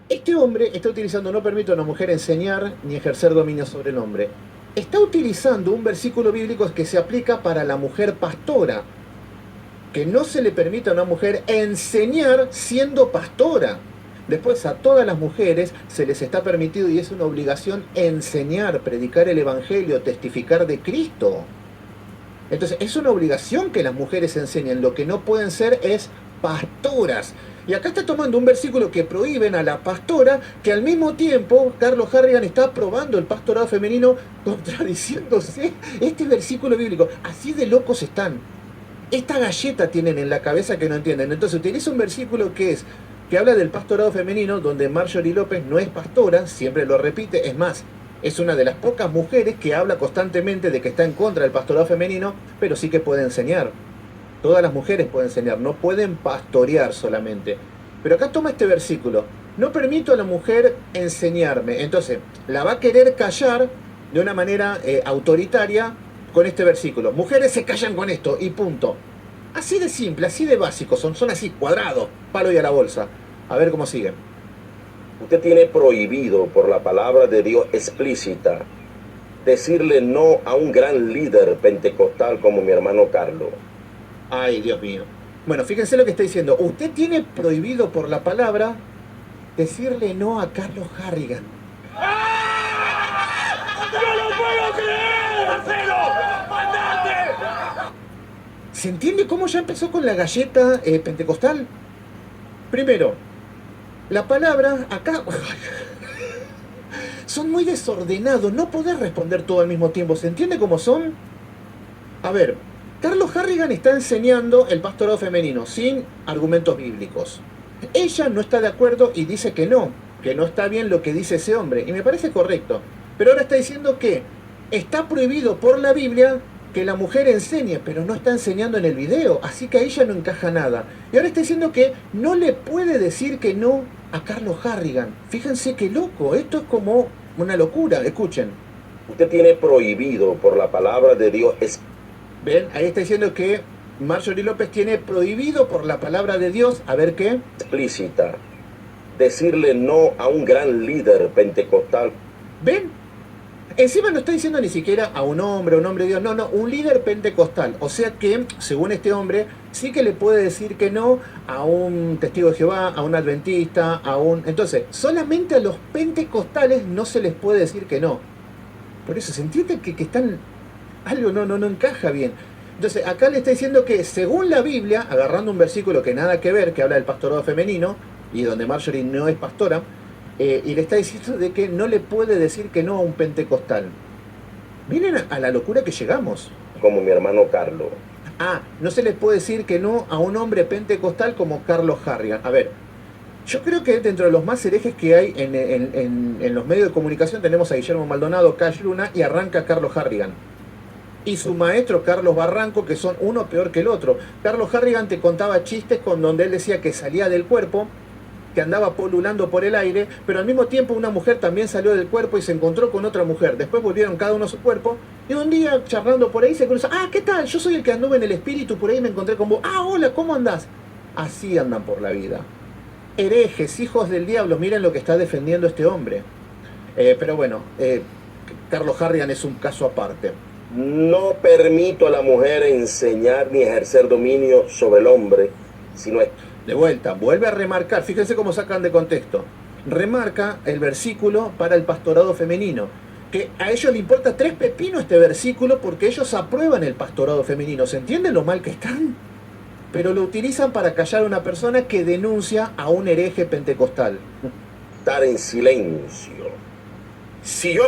Este hombre está utilizando, no permite a una mujer enseñar ni ejercer dominio sobre el hombre. Está utilizando un versículo bíblico que se aplica para la mujer pastora, que no se le permite a una mujer enseñar siendo pastora. Después a todas las mujeres se les está permitido y es una obligación enseñar, predicar el evangelio, testificar de Cristo. Entonces es una obligación que las mujeres enseñen. Lo que no pueden ser es pastoras. Y acá está tomando un versículo que prohíben a la pastora, que al mismo tiempo Carlos Harrigan está aprobando el pastorado femenino, contradiciéndose este versículo bíblico. Así de locos están. Esta galleta tienen en la cabeza que no entienden. Entonces utiliza un versículo que habla del pastorado femenino, donde Marjorie López no es pastora, siempre lo repite, es más, es una de las pocas mujeres que habla constantemente de que está en contra del pastorado femenino, pero sí que puede enseñar. Todas las mujeres pueden enseñar, no pueden pastorear solamente. Pero acá toma este versículo, no permito a la mujer enseñarme. Entonces, la va a querer callar de una manera autoritaria con este versículo. Mujeres se callan con esto y punto. Así de simple, así de básico, son así, cuadrados, palo y a la bolsa. A ver cómo sigue. Usted tiene prohibido por la palabra de Dios explícita decirle no a un gran líder pentecostal como mi hermano Carlos. Ay, Dios mío. Bueno, fíjense lo que está diciendo. Usted tiene prohibido por la palabra decirle no a Carlos Harrigan. ¡No lo puedo creer! ¡Hacelo! ¡Andate! ¿Se entiende cómo ya empezó con la galleta pentecostal? Primero, la palabra acá... son muy desordenados, no podés responder todo al mismo tiempo. ¿Se entiende cómo son? A ver, Carlos Harrigan está enseñando el pastorado femenino sin argumentos bíblicos. Ella no está de acuerdo y dice que no está bien lo que dice ese hombre. Y me parece correcto. Pero ahora está diciendo que está prohibido por la Biblia que la mujer enseñe, pero no está enseñando en el video, así que a ella no encaja nada. Y ahora está diciendo que no le puede decir que no a Carlos Harrigan. Fíjense qué loco, esto es como una locura, escuchen. Usted tiene prohibido por la palabra de Dios ¿Ven? Ahí está diciendo que Marjorie López tiene prohibido por la palabra de Dios, a ver qué. explícita decirle no a un gran líder pentecostal. ¿Ven? Encima no está diciendo ni siquiera a un hombre de Dios, no, un líder pentecostal. O sea que, según este hombre, sí que le puede decir que no a un testigo de Jehová, a un adventista, a un... Entonces, solamente a los pentecostales no se les puede decir que no. Por eso, ¿se entiende que están... algo no encaja bien? Entonces, acá le está diciendo que, según la Biblia, agarrando un versículo que nada que ver, que habla del pastorado femenino, y donde Marjorie no es pastora, y le está diciendo de que no le puede decir que no a un pentecostal. Miren a la locura que llegamos. Como mi hermano Carlos. Ah, no se le puede decir que no a un hombre pentecostal como Carlos Harrigan. A ver, yo creo que dentro de los más herejes que hay en los medios de comunicación tenemos a Guillermo Maldonado, Cash Luna y arranca Carlos Harrigan. Y su maestro Carlos Barranco, que son uno peor que el otro. Carlos Harrigan te contaba chistes con donde él decía que salía del cuerpo, que andaba polulando por el aire, pero al mismo tiempo una mujer también salió del cuerpo y se encontró con otra mujer. Después volvieron cada uno a su cuerpo y un día charlando por ahí se cruzó. Ah, ¿qué tal? Yo soy el que anduve en el espíritu, por ahí me encontré con vos. Ah, hola, ¿cómo andás? Así andan por la vida. Herejes, hijos del diablo, miren lo que está defendiendo este hombre. Pero bueno, Carlos Harrigan es un caso aparte. No permito a la mujer enseñar ni ejercer dominio sobre el hombre, sino De vuelta, vuelve a remarcar, fíjense cómo sacan de contexto. Remarca el versículo para el pastorado femenino. Que a ellos les importa tres pepinos este versículo porque ellos aprueban el pastorado femenino. ¿Se entiende lo mal que están? Pero lo utilizan para callar a una persona que denuncia a un hereje pentecostal. estar en silencio. Si yo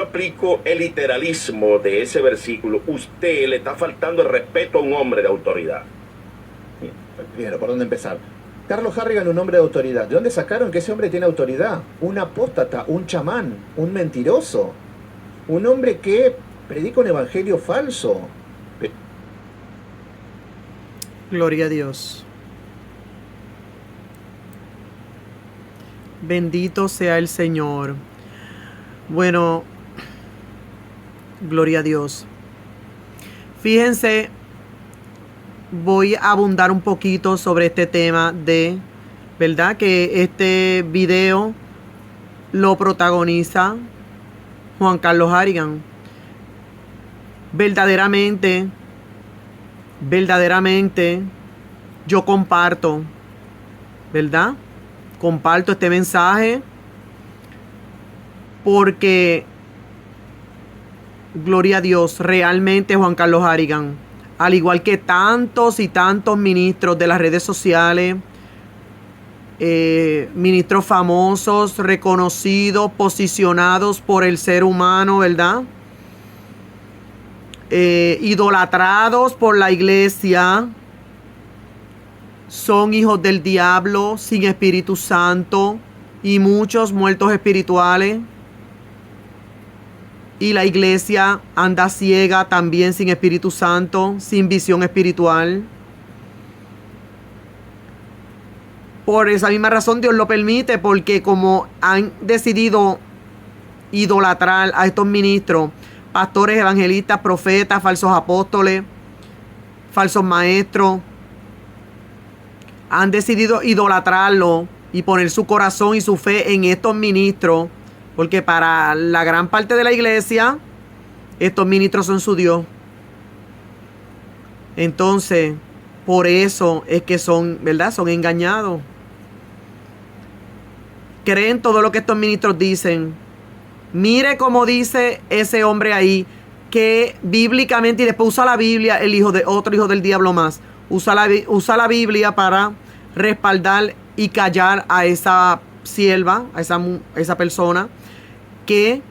aplico el literalismo de ese versículo, usted le está faltando el respeto a un hombre de autoridad. Primero, ¿por dónde empezar? Carlos Harrigan, un hombre de autoridad. ¿De dónde sacaron que ese hombre tiene autoridad? Un apóstata, un chamán, un mentiroso. Un hombre que predica un evangelio falso. Gloria a Dios. Bendito sea el Señor. Bueno, gloria a Dios. Fíjense, voy a abundar un poquito sobre este tema de, ¿verdad? Que este video lo protagoniza Juan Carlos Harrigan. Verdaderamente, yo comparto, ¿verdad? Comparto este mensaje porque, gloria a Dios, realmente Juan Carlos Harrigan, al igual que tantos y tantos ministros de las redes sociales, ministros famosos, reconocidos, posicionados por el ser humano, ¿verdad? Idolatrados por la iglesia, son hijos del diablo, sin Espíritu Santo, y muchos muertos espirituales. Y la iglesia anda ciega también, sin Espíritu Santo, sin visión espiritual. Por esa misma razón Dios lo permite, porque como han decidido idolatrar a estos ministros, pastores, evangelistas, profetas, falsos apóstoles, falsos maestros, han decidido idolatrarlo y poner su corazón y su fe en estos ministros, porque para la gran parte de la iglesia, estos ministros son su Dios. Entonces, por eso es que son, ¿verdad? Son engañados. Creen todo lo que estos ministros dicen. Mire cómo dice ese hombre ahí, que bíblicamente, y después usa la Biblia, el hijo de otro hijo del diablo más, usa la Biblia para respaldar y callar a esa sierva, a esa persona, que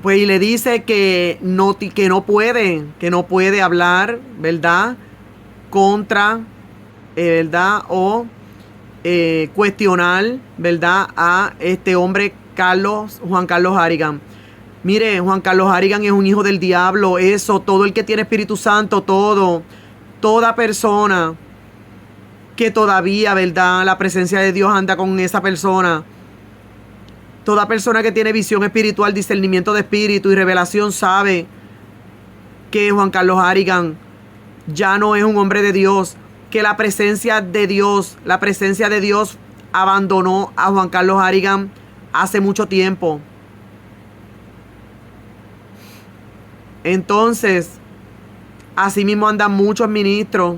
pues y le dice que no puede hablar, ¿verdad? Contra, ¿verdad? O cuestionar, ¿verdad? A este hombre Juan Carlos Harrigan. Mire, Juan Carlos Harrigan es un hijo del diablo. Eso, todo el que tiene Espíritu Santo, toda persona que todavía, ¿verdad? La presencia de Dios anda con esa persona. Toda persona que tiene visión espiritual, discernimiento de espíritu y revelación sabe que Juan Carlos Harrigan ya no es un hombre de Dios, que la presencia de Dios abandonó a Juan Carlos Harrigan hace mucho tiempo. Entonces, así mismo andan muchos ministros,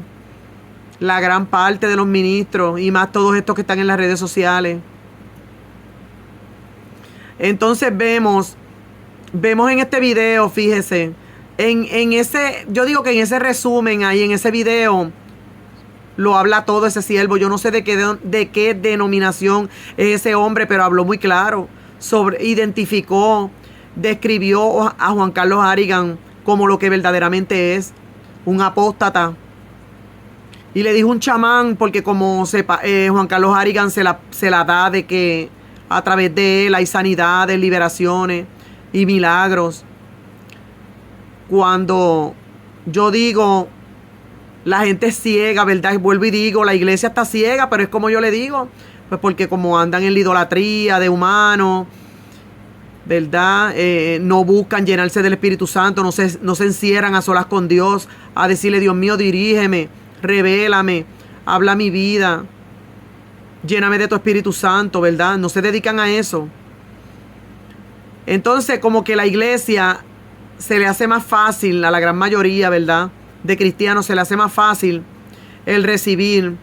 la gran parte de los ministros y más todos estos que están en las redes sociales. Entonces vemos en este video, fíjese, yo digo que en ese resumen ahí, en ese video, lo habla todo ese siervo. Yo no sé de qué denominación es ese hombre, pero habló muy claro, identificó, describió a Juan Carlos Harrigan como lo que verdaderamente es, un apóstata. Y le dijo un chamán, porque como Juan Carlos Harrigan se la da de que a través de él hay sanidades, liberaciones y milagros. Cuando yo digo, la gente es ciega, ¿verdad? Vuelvo y digo, la iglesia está ciega, pero es como yo le digo, pues porque como andan en la idolatría de humanos, ¿verdad? No buscan llenarse del Espíritu Santo, no se encierran a solas con Dios, a decirle, Dios mío, dirígeme, revélame, habla mi vida, lléname de tu Espíritu Santo, ¿verdad? No se dedican a eso. Entonces, como que la iglesia se le hace más fácil, a la gran mayoría, ¿verdad?, de cristianos, se le hace más fácil el recibir,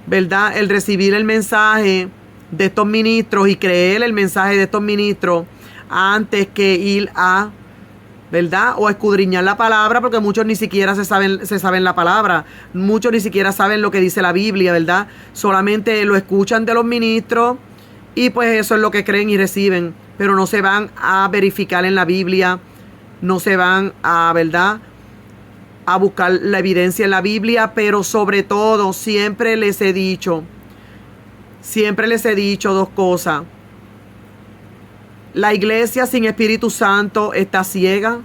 ¿verdad?, el recibir el mensaje de estos ministros y creer el mensaje de estos ministros antes que ir a, ¿verdad?, o escudriñar la palabra, porque muchos ni siquiera se saben la palabra, muchos ni siquiera saben lo que dice la Biblia, ¿verdad? Solamente lo escuchan de los ministros y pues eso es lo que creen y reciben, pero no se van a verificar en la Biblia, no se van a, ¿verdad?, a buscar la evidencia en la Biblia. Pero sobre todo, siempre les he dicho dos cosas. La iglesia sin Espíritu Santo está ciega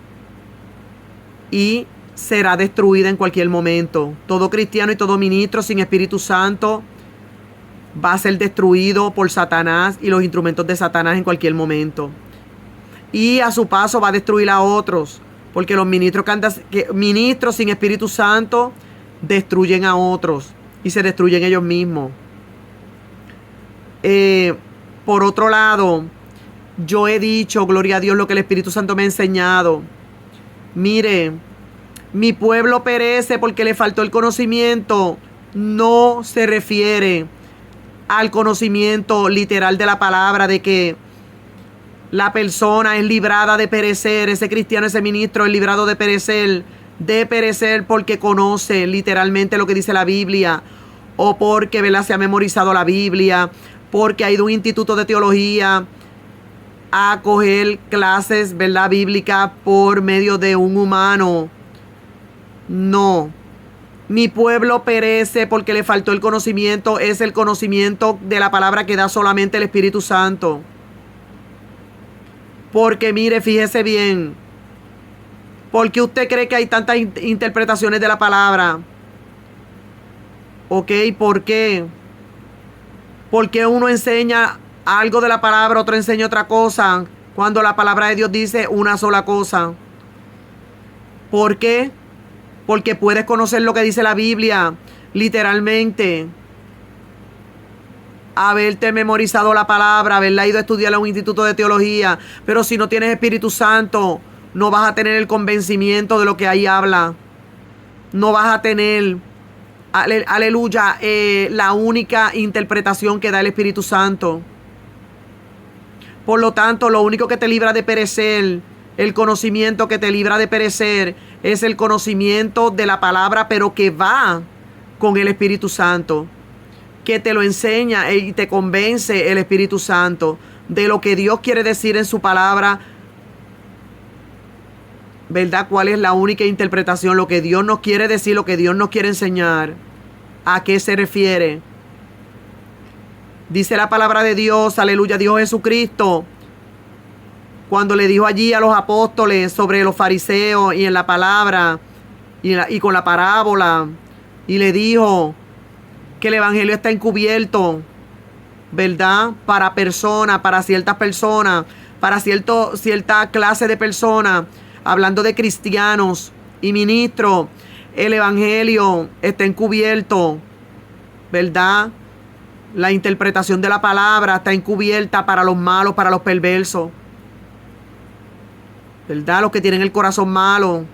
y será destruida en cualquier momento. Todo cristiano y todo ministro sin Espíritu Santo va a ser destruido por Satanás y los instrumentos de Satanás en cualquier momento. Y a su paso va a destruir a otros, porque los ministros sin Espíritu Santo destruyen a otros y se destruyen ellos mismos. Por otro lado, yo he dicho, gloria a Dios, lo que el Espíritu Santo me ha enseñado. Mire, mi pueblo perece porque le faltó el conocimiento. No se refiere al conocimiento literal de la palabra, de que la persona es librada de perecer, ese cristiano, ese ministro es librado de perecer porque conoce literalmente lo que dice la Biblia, o porque, ¿verdad?, se ha memorizado la Biblia, porque ha ido a un instituto de teología a coger clases, ¿verdad?, bíblicas por medio de un humano. No. Mi pueblo perece porque le faltó el conocimiento. Es el conocimiento de la palabra que da solamente el Espíritu Santo. Porque mire, fíjese bien. ¿Por qué usted cree que hay tantas interpretaciones de la palabra? ¿Ok? ¿Por qué? ¿Por qué uno enseña algo de la palabra, otro enseña otra cosa, cuando la palabra de Dios dice una sola cosa? ¿Por qué? Porque puedes conocer lo que dice la Biblia, literalmente. Haberte memorizado la palabra, haberla ido a estudiar a un instituto de teología. Pero si no tienes Espíritu Santo, no vas a tener el convencimiento de lo que ahí habla. No vas a tener, aleluya, la única interpretación que da el Espíritu Santo. Por lo tanto, lo único que te libra de perecer, el conocimiento que te libra de perecer, es el conocimiento de la palabra, pero que va con el Espíritu Santo, que te lo enseña y te convence el Espíritu Santo de lo que Dios quiere decir en su palabra, ¿verdad? ¿Cuál es la única interpretación? Lo que Dios nos quiere decir, lo que Dios nos quiere enseñar. ¿A qué se refiere? Dice la palabra de Dios, aleluya, dijo Jesucristo, cuando le dijo allí a los apóstoles sobre los fariseos y en la palabra y con la parábola, y le dijo que el evangelio está encubierto, ¿verdad? Para personas, para ciertas personas, para cierta clase de personas, hablando de cristianos y ministros. El evangelio está encubierto, ¿verdad? La interpretación de la palabra está encubierta para los malos, para los perversos, ¿verdad? Los que tienen el corazón malo.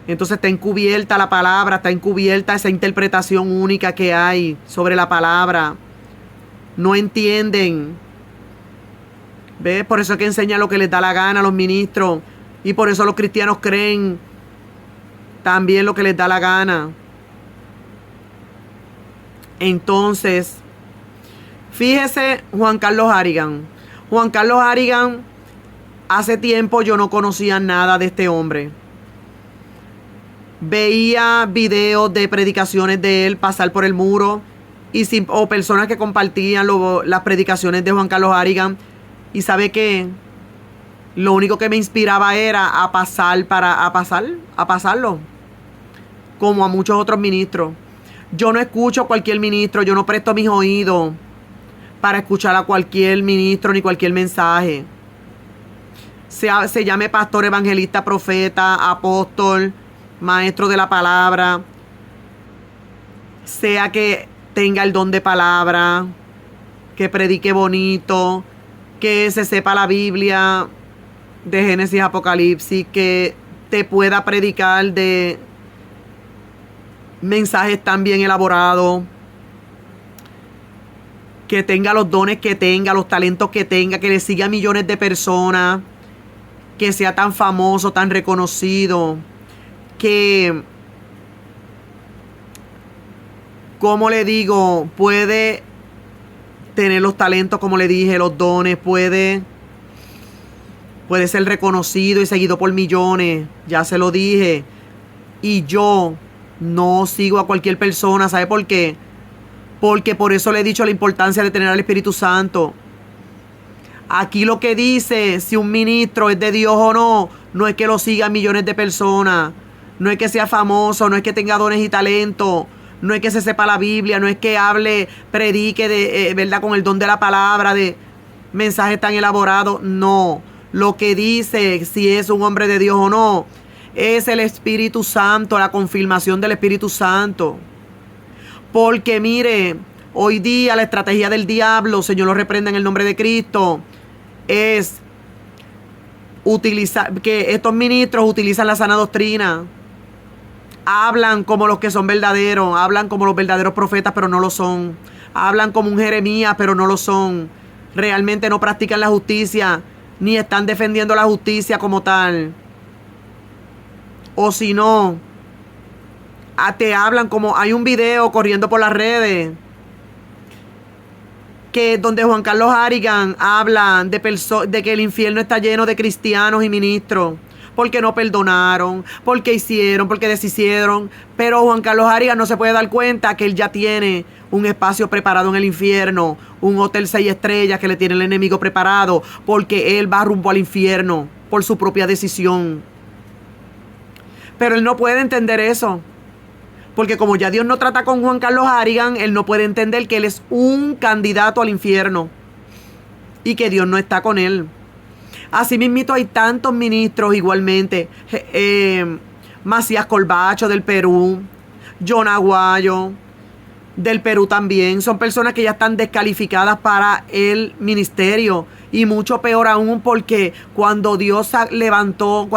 Entonces está encubierta la palabra, está encubierta esa interpretación única que hay sobre la palabra. No entienden. ¿Ves? Por eso es que enseñan lo que les da la gana a los ministros. Y por eso los cristianos creen también lo que les da la gana. Entonces, fíjese Juan Carlos Harrigan. Juan Carlos Harrigan, hace tiempo yo no conocía nada de este hombre. Veía videos de predicaciones de él pasar por el muro o personas que compartían las predicaciones de Juan Carlos Harrigan. Y sabe que lo único que me inspiraba era a pasarlo, como a muchos otros ministros. Yo no escucho a cualquier ministro, yo no presto mis oídos para escuchar a cualquier ministro ni cualquier mensaje. Se llame pastor, evangelista, profeta, apóstol, maestro de la palabra, sea que tenga el don de palabra, que predique bonito, que se sepa la Biblia de Génesis a Apocalipsis, que te pueda predicar de mensajes tan bien elaborados, que tenga los dones que tenga, los talentos que tenga, que le siga a millones de personas, que sea tan famoso, tan reconocido, que, como le digo, puede tener los talentos, como le dije, los dones, puede ser reconocido y seguido por millones, ya se lo dije. Y yo no sigo a cualquier persona, ¿sabe por qué? Porque por eso le he dicho la importancia de tener al Espíritu Santo. Aquí lo que dice si un ministro es de Dios o no, no es que lo sigan millones de personas, no es que sea famoso, no es que tenga dones y talentos, no es que se sepa la Biblia, no es que hable, predique de verdad con el don de la palabra, de mensajes tan elaborados. No, lo que dice si es un hombre de Dios o no es el Espíritu Santo, la confirmación del Espíritu Santo. Porque mire, hoy día la estrategia del diablo, Señor lo reprenda en el nombre de Cristo, es utilizar, que estos ministros utilizan la sana doctrina. Hablan como los que son verdaderos, hablan como los verdaderos profetas, pero no lo son. Hablan como un Jeremías, pero no lo son. Realmente no practican la justicia, ni están defendiendo la justicia como tal. O si no, te hablan como, hay un video corriendo por las redes que donde Juan Carlos Harrigan habla de que el infierno está lleno de cristianos y ministros porque no perdonaron, porque hicieron, porque deshicieron. Pero Juan Carlos Harrigan no se puede dar cuenta que él ya tiene un espacio preparado en el infierno, un hotel 6 estrellas que le tiene el enemigo preparado, porque él va rumbo al infierno por su propia decisión. Pero él no puede entender eso, porque como ya Dios no trata con Juan Carlos Harrigan, él no puede entender que él es un candidato al infierno y que Dios no está con él. Así mismito hay tantos ministros igualmente. Macías Corbacho del Perú, John Aguayo del Perú también. Son personas que ya están descalificadas para el ministerio. Y mucho peor aún porque cuando Dios levantó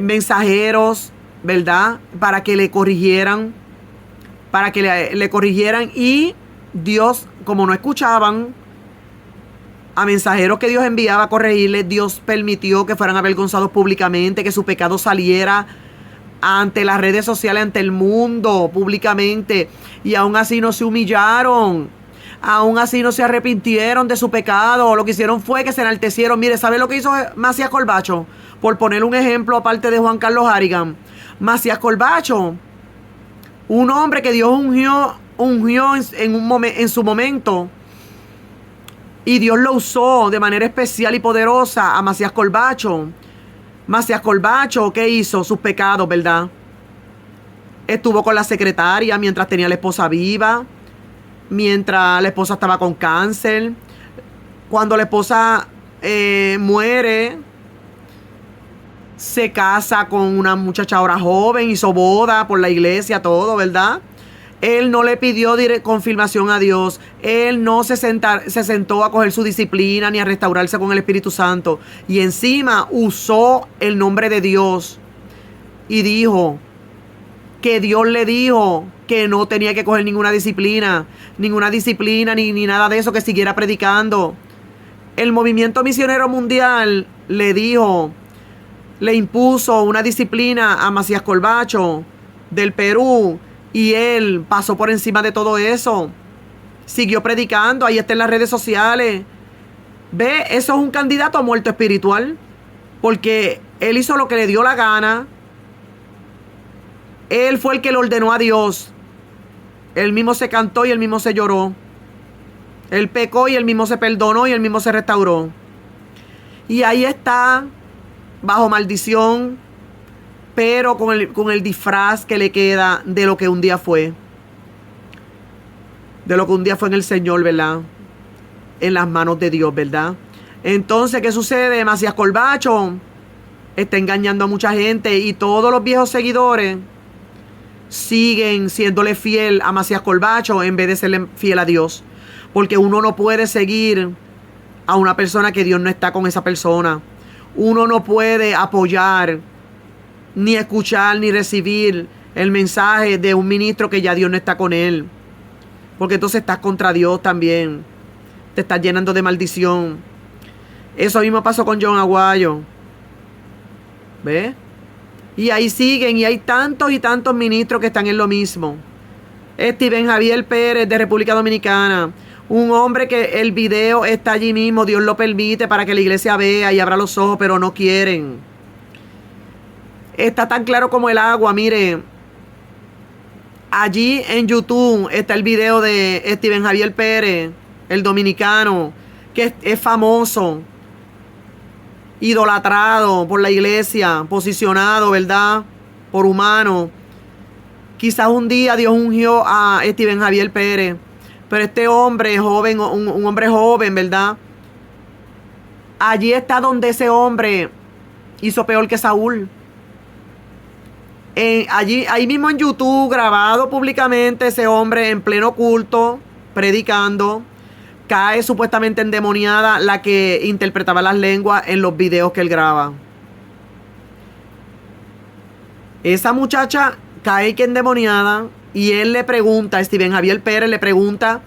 mensajeros, ¿verdad? Para que le corrigieran, le corrigieran, y Dios, como no escuchaban a mensajeros que Dios enviaba a corregirles, Dios permitió que fueran avergonzados públicamente, que su pecado saliera ante las redes sociales, ante el mundo, públicamente, y aún así no se humillaron. Aún así no se arrepintieron de su pecado. Lo que hicieron fue que se enaltecieron. Mire, ¿sabe lo que hizo Macías Corbacho? Por poner un ejemplo aparte de Juan Carlos Harrigan. Macías Corbacho, un hombre que Dios ungió en su momento. Y Dios lo usó de manera especial y poderosa a Macías Corbacho. Macías Corbacho, ¿qué hizo? Sus pecados, ¿verdad? Estuvo con la secretaria mientras tenía la esposa viva. Mientras la esposa estaba con cáncer. Cuando la esposa muere, se casa con una muchacha ahora joven, hizo boda por la iglesia, todo, ¿verdad? Él no le pidió confirmación a Dios. Él no se sentó a coger su disciplina ni a restaurarse con el Espíritu Santo. Y encima usó el nombre de Dios y dijo que Dios le dijo que no tenía que coger ninguna disciplina ni nada de eso, que siguiera predicando. El movimiento misionero mundial le impuso una disciplina a Macías Corbacho del Perú, y él pasó por encima de todo eso. Siguió predicando, ahí está en las redes sociales. Ve, eso es un candidato a muerto espiritual, porque él hizo lo que le dio la gana. Él fue el que le ordenó a Dios. Él mismo se cantó y él mismo se lloró. Él pecó y él mismo se perdonó y él mismo se restauró. Y ahí está, bajo maldición, pero con el disfraz que le queda de lo que un día fue. De lo que un día fue en el Señor, ¿verdad? En las manos de Dios, ¿verdad? Entonces, ¿qué sucede? Macías Corbacho está engañando a mucha gente, y todos los viejos seguidores siguen siéndole fiel a Macías Corbacho en vez de serle fiel a Dios. Porque uno no puede seguir a una persona que Dios no está con esa persona. Uno no puede apoyar, ni escuchar, ni recibir el mensaje de un ministro que ya Dios no está con él. Porque entonces estás contra Dios también. Te estás llenando de maldición. Eso mismo pasó con John Aguayo. ¿Ves? Y ahí siguen, y hay tantos y tantos ministros que están en lo mismo. Steven Javier Pérez de República Dominicana. Un hombre que el video está allí mismo. Dios lo permite para que la iglesia vea y abra los ojos, pero no quieren. Está tan claro como el agua, mire. Allí en YouTube está el video de Steven Javier Pérez, el dominicano, que es famoso, idolatrado por la iglesia, posicionado, ¿verdad?, por humanos. Quizás un día Dios ungió a Steven Javier Pérez, pero este hombre joven, un hombre joven, ¿verdad? Allí está donde ese hombre hizo peor que Saúl. Ahí mismo en YouTube, grabado públicamente, ese hombre en pleno culto, predicando, cae supuestamente endemoniada la que interpretaba las lenguas en los videos que él graba. Esa muchacha cae que endemoniada y él le pregunta, Steven Javier Pérez le pregunta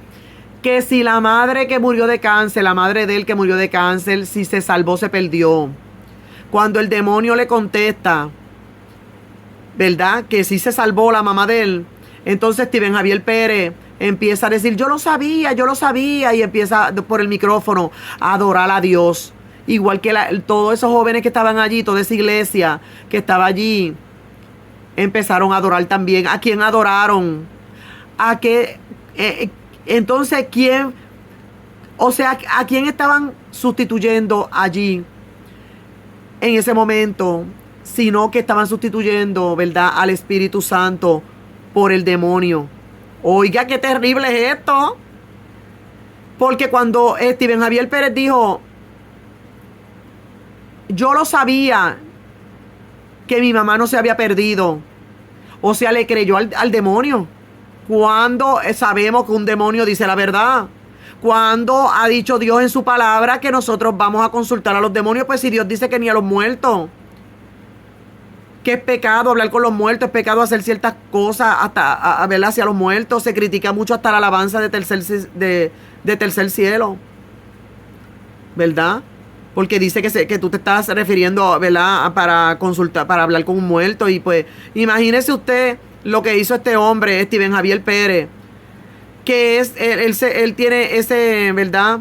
que si la madre que murió de cáncer, la madre de él que murió de cáncer, si se salvó, se perdió. Cuando el demonio le contesta, ¿verdad?, que sí se salvó la mamá de él, entonces Steven Javier Pérez empieza a decir, yo lo sabía, y empieza por el micrófono a adorar a Dios. Igual que todos esos jóvenes que estaban allí, toda esa iglesia que estaba allí, empezaron a adorar también. ¿A quién adoraron? ¿A qué? Entonces, ¿quién? O sea, ¿a quién estaban sustituyendo allí en ese momento? Sino que estaban sustituyendo, ¿verdad?, al Espíritu Santo por el demonio. Oiga, qué terrible es esto. Porque cuando Steven Javier Pérez dijo, yo lo sabía que mi mamá no se había perdido, o sea, le creyó al demonio. Cuando sabemos que un demonio dice la verdad. Cuando ha dicho Dios en su palabra que nosotros vamos a consultar a los demonios, pues si Dios dice que ni a los muertos. Que es pecado hablar con los muertos, es pecado hacer ciertas cosas hasta ver hacia los muertos. Se critica mucho hasta la alabanza de tercer cielo, ¿verdad? Porque dice que tú te estás refiriendo, ¿verdad?, para consultar, para hablar con un muerto. Y pues imagínese usted lo que hizo este hombre, Steven Javier Pérez, que es él tiene ese, ¿verdad?,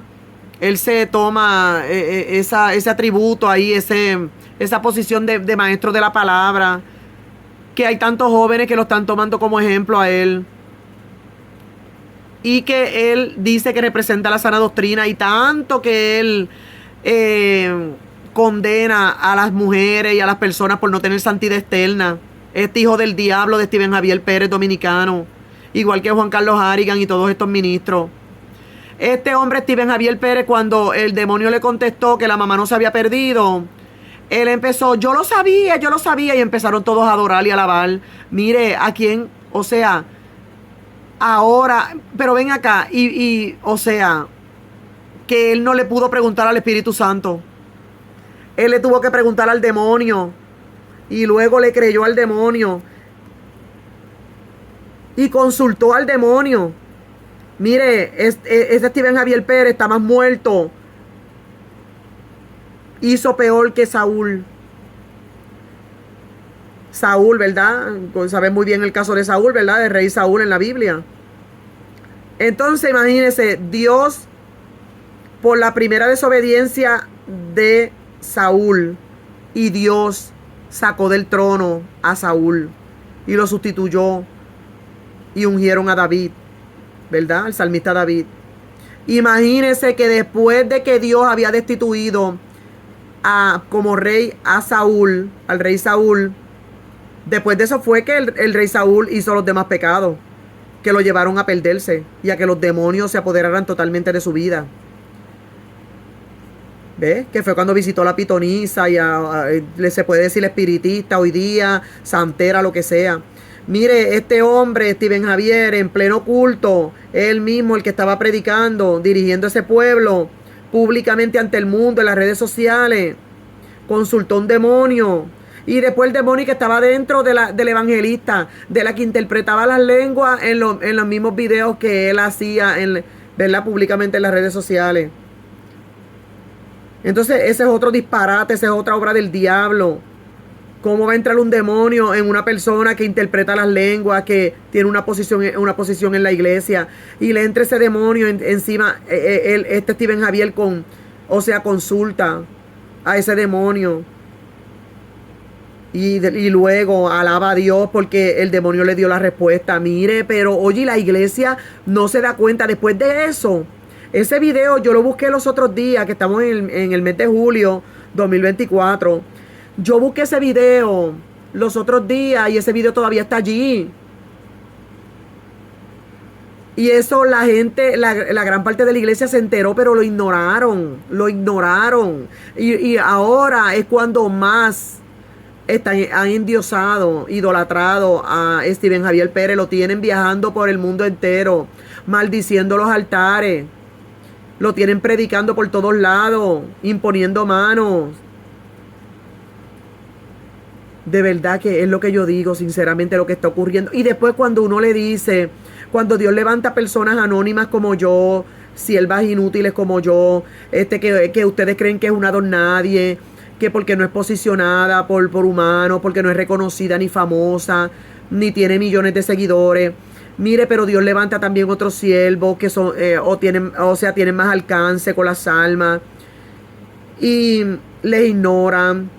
él se toma ese atributo ahí, esa posición de maestro de la palabra, que hay tantos jóvenes que lo están tomando como ejemplo a él, y que él dice que representa la sana doctrina, y tanto que él condena a las mujeres y a las personas por no tener santidad externa. Este hijo del diablo de Steven Javier Pérez, dominicano, igual que Juan Carlos Harrigan y todos estos ministros. Este hombre, Steven Javier Pérez, cuando el demonio le contestó que la mamá no se había perdido, él empezó, yo lo sabía, y empezaron todos a adorar y a alabar. Mire, a quién, o sea, ahora, pero ven acá, o sea, que él no le pudo preguntar al Espíritu Santo. Él le tuvo que preguntar al demonio, y luego le creyó al demonio, y consultó al demonio. Mire, ese Steven Javier Pérez está más muerto. Hizo peor que Saúl. Saúl, ¿verdad? Saben muy bien el caso de Saúl, ¿verdad? De rey Saúl en la Biblia. Entonces, imagínense, Dios, por la primera desobediencia de Saúl, y Dios sacó del trono a Saúl y lo sustituyó, y ungieron a David, ¿verdad? El salmista David. Imagínense que después de que Dios había destituido como rey a Saúl, al rey Saúl, después de eso fue que el rey Saúl hizo los demás pecados que lo llevaron a perderse y a que los demonios se apoderaran totalmente de su vida. ¿Ves? Que fue cuando visitó a la pitonisa y se puede decir espiritista hoy día, santera, lo que sea. Mire, este hombre, Steven Javier, en pleno culto, él mismo el que estaba predicando, dirigiendo ese pueblo públicamente ante el mundo, en las redes sociales, consultó a un demonio. Y después el demonio que estaba dentro del evangelista, de la que interpretaba las lenguas en los mismos videos que él hacía, ¿verdad?, públicamente en las redes sociales. Entonces ese es otro disparate, esa es otra obra del diablo. ¿Cómo va a entrar un demonio en una persona que interpreta las lenguas, que tiene una posición en la iglesia, y le entra ese demonio encima? Este Steven Javier consulta a ese demonio y luego alaba a Dios porque el demonio le dio la respuesta. Mire, pero oye, la iglesia no se da cuenta. Después de eso, ese video yo lo busqué los otros días, que estamos en el mes de julio 2024. Yo busqué ese video los otros días y ese video todavía está allí. Y eso la gente, la gran parte de la iglesia se enteró, pero lo ignoraron, lo ignoraron. Y ahora es cuando más han endiosado, idolatrado a Steven Javier Pérez. Lo tienen viajando por el mundo entero, maldiciendo los altares. Lo tienen predicando por todos lados, imponiendo manos. De verdad que es lo que yo digo, sinceramente, lo que está ocurriendo. Y después cuando uno le dice, cuando Dios levanta personas anónimas como yo, siervas inútiles como yo, que ustedes creen que es una don nadie, que porque no es posicionada por humano, porque no es reconocida ni famosa, ni tiene millones de seguidores. Mire, pero Dios levanta también otros siervos que son, tienen más alcance con las almas. Y les ignoran.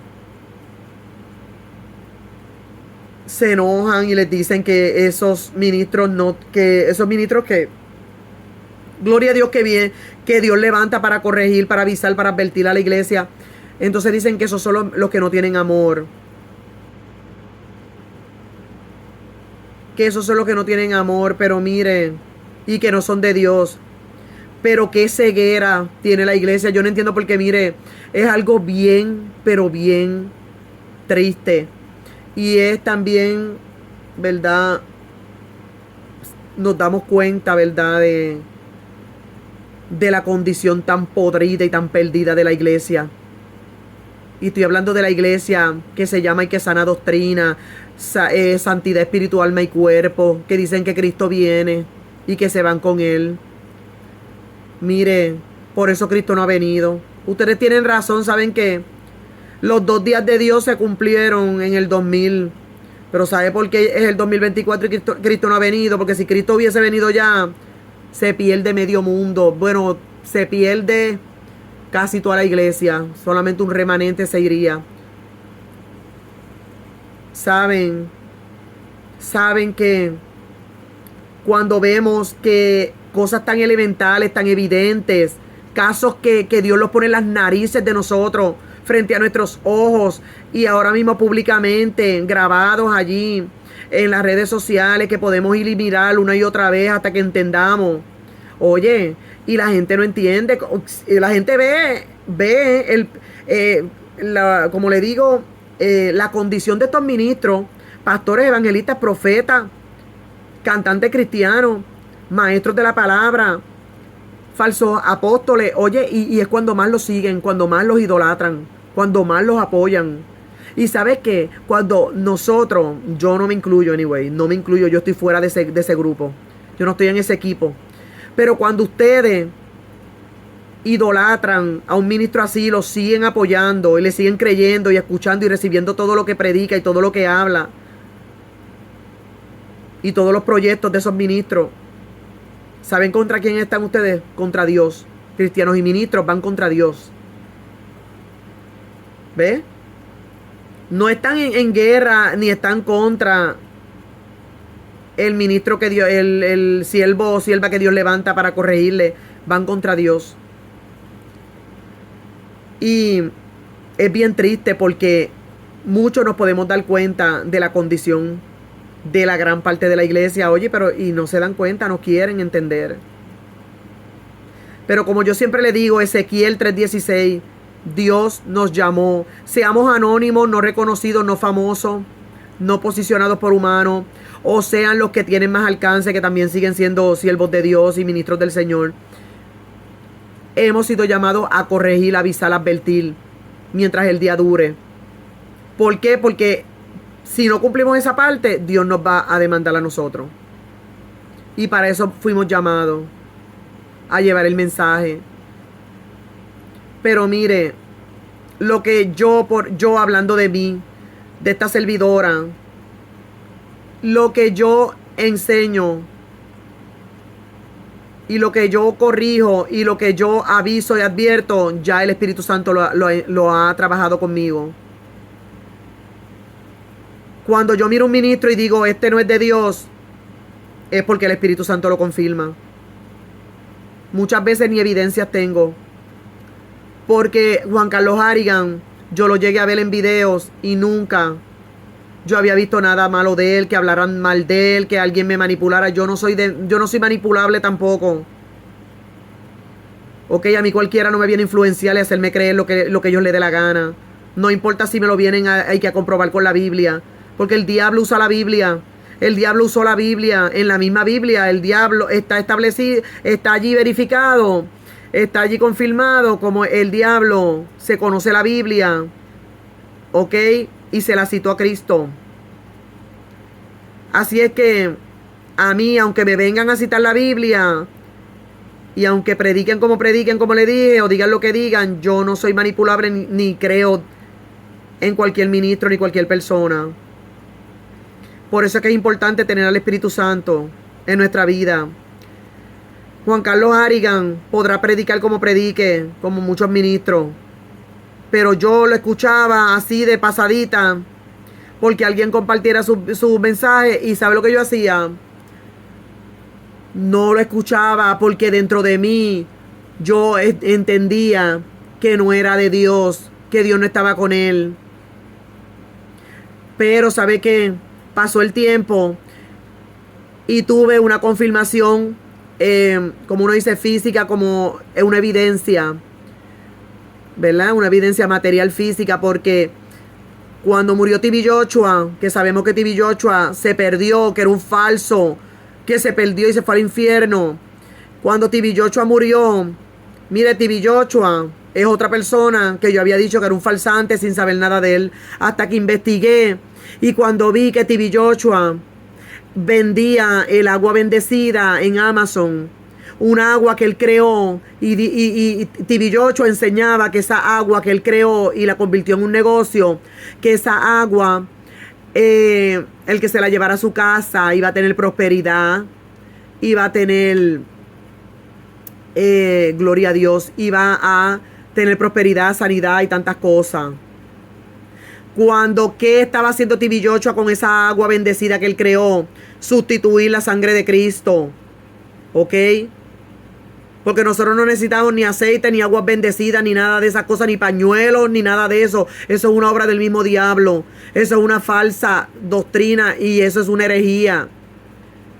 Se enojan y les dicen que esos ministros que gloria a Dios que bien, que Dios levanta para corregir, para avisar, para advertir a la iglesia. Entonces dicen que esos son los que no tienen amor. Que esos son los que no tienen amor, pero miren, y que no son de Dios. Pero qué ceguera tiene la iglesia. Yo no entiendo porque, mire, es algo bien, pero bien triste. Y es también, ¿verdad? Nos damos cuenta, ¿verdad? De la condición tan podrida y tan perdida de la iglesia. Y estoy hablando de la iglesia que se llama y que sana doctrina, santidad espiritual, alma y cuerpo, que dicen que Cristo viene y que se van con Él. Mire, por eso Cristo no ha venido. Ustedes tienen razón, ¿saben qué? Los 2 días de Dios se cumplieron en el 2000. Pero ¿sabe por qué es el 2024 y Cristo no ha venido? Porque si Cristo hubiese venido ya, se pierde medio mundo. Bueno, se pierde casi toda la iglesia. Solamente un remanente se iría. Saben que cuando vemos que cosas tan elementales, tan evidentes, casos que Dios los pone en las narices de nosotros, frente a nuestros ojos y ahora mismo públicamente grabados allí en las redes sociales, que podemos ir y mirar una y otra vez hasta que entendamos. Oye, y la gente no entiende, la gente ve como le digo, la condición de estos ministros, pastores, evangelistas, profetas, cantantes cristianos, maestros de la palabra, falsos apóstoles. Oye, y es cuando más los siguen, cuando más los idolatran, cuando más los apoyan. Y ¿sabes qué? Cuando nosotros, yo no me incluyo, anyway, no me incluyo, yo estoy fuera de ese grupo, yo no estoy en ese equipo. Pero cuando ustedes idolatran a un ministro así, lo siguen apoyando y le siguen creyendo y escuchando y recibiendo todo lo que predica y todo lo que habla y todos los proyectos de esos ministros, ¿saben contra quién están ustedes? Contra Dios. Cristianos y ministros van contra Dios. ¿Ve? No están en guerra ni están contra el ministro que Dios, el siervo o sierva que Dios levanta para corregirle. Van contra Dios. Y es bien triste porque muchos nos podemos dar cuenta de la condición de la gran parte de la iglesia. Oye, pero y no se dan cuenta, no quieren entender. Pero como yo siempre le digo, Ezequiel 3:16, Dios nos llamó. Seamos anónimos, no reconocidos, no famosos, no posicionados por humanos, o sean los que tienen más alcance, que también siguen siendo siervos de Dios y ministros del Señor. Hemos sido llamados a corregir, avisar, advertir, mientras el día dure. ¿Por qué? Porque si no cumplimos esa parte, Dios nos va a demandar a nosotros. Y para eso fuimos llamados, a llevar el mensaje. Pero mire, lo que yo hablando de mí, de esta servidora, lo que yo enseño y lo que yo corrijo y lo que yo aviso y advierto, ya el Espíritu Santo lo ha trabajado conmigo. Cuando yo miro un ministro y digo, este no es de Dios, es porque el Espíritu Santo lo confirma. Muchas veces ni evidencias tengo. Porque Juan Carlos Harrigan, yo lo llegué a ver en videos y nunca yo había visto nada malo de él, que hablaran mal de él, que alguien me manipulara. Yo no soy manipulable tampoco. Ok, a mí cualquiera no me viene a influenciar y hacerme creer lo que ellos le dé la gana. No importa si me lo vienen hay que comprobar con la Biblia. Porque el diablo usa la Biblia. El diablo usó la Biblia. En la misma Biblia el diablo está establecido, está allí verificado, está allí confirmado como el diablo se conoce la Biblia. Ok, y se la citó a Cristo. Así es que a mí, aunque me vengan a citar la Biblia y aunque prediquen, como le dije, o digan lo que digan, yo no soy manipulable ni creo en cualquier ministro ni cualquier persona. Por eso es que es importante tener al Espíritu Santo en nuestra vida. Juan Carlos Harrigan podrá predicar como predique, como muchos ministros, pero yo lo escuchaba así de pasadita, porque alguien compartiera su mensaje. Y ¿sabe lo que yo hacía? No lo escuchaba, porque dentro de mí yo entendía que no era de Dios, que Dios no estaba con él. Pero ¿sabe qué? Pasó el tiempo y tuve una confirmación, como uno dice, física, como una evidencia, ¿verdad? Una evidencia material física, porque cuando murió T.B. Joshua, que sabemos que T.B. Joshua se perdió, que era un falso, que se perdió y se fue al infierno. Cuando T.B. Joshua murió, mire, T.B. Joshua es otra persona que yo había dicho que era un falsante sin saber nada de él, hasta que investigué. Y cuando vi que T.B. Joshua vendía el agua bendecida en Amazon, un agua que él creó, y T.B. Joshua enseñaba que esa agua que él creó y la convirtió en un negocio, que esa agua, el que se la llevara a su casa iba a tener prosperidad, iba a tener, gloria a Dios, iba a tener prosperidad, sanidad y tantas cosas. Cuando, ¿qué estaba haciendo T.B. Joshua con esa agua bendecida que él creó? Sustituir la sangre de Cristo. ¿Ok? Porque nosotros no necesitamos ni aceite, ni aguas bendecidas, ni nada de esas cosas, ni pañuelos, ni nada de eso. Eso es una obra del mismo diablo. Eso es una falsa doctrina y eso es una herejía.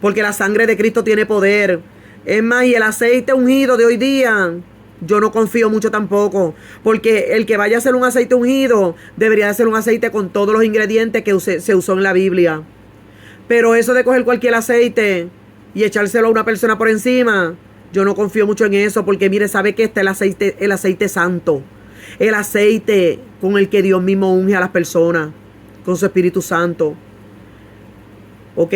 Porque la sangre de Cristo tiene poder. Es más, y el aceite ungido de hoy día, yo no confío mucho tampoco, porque el que vaya a hacer un aceite ungido debería de ser un aceite con todos los ingredientes que se usó en la Biblia. Pero eso de coger cualquier aceite y echárselo a una persona por encima, yo no confío mucho en eso, porque mire, sabe que está el aceite santo, el aceite con el que Dios mismo unge a las personas, con su Espíritu Santo. ¿Ok?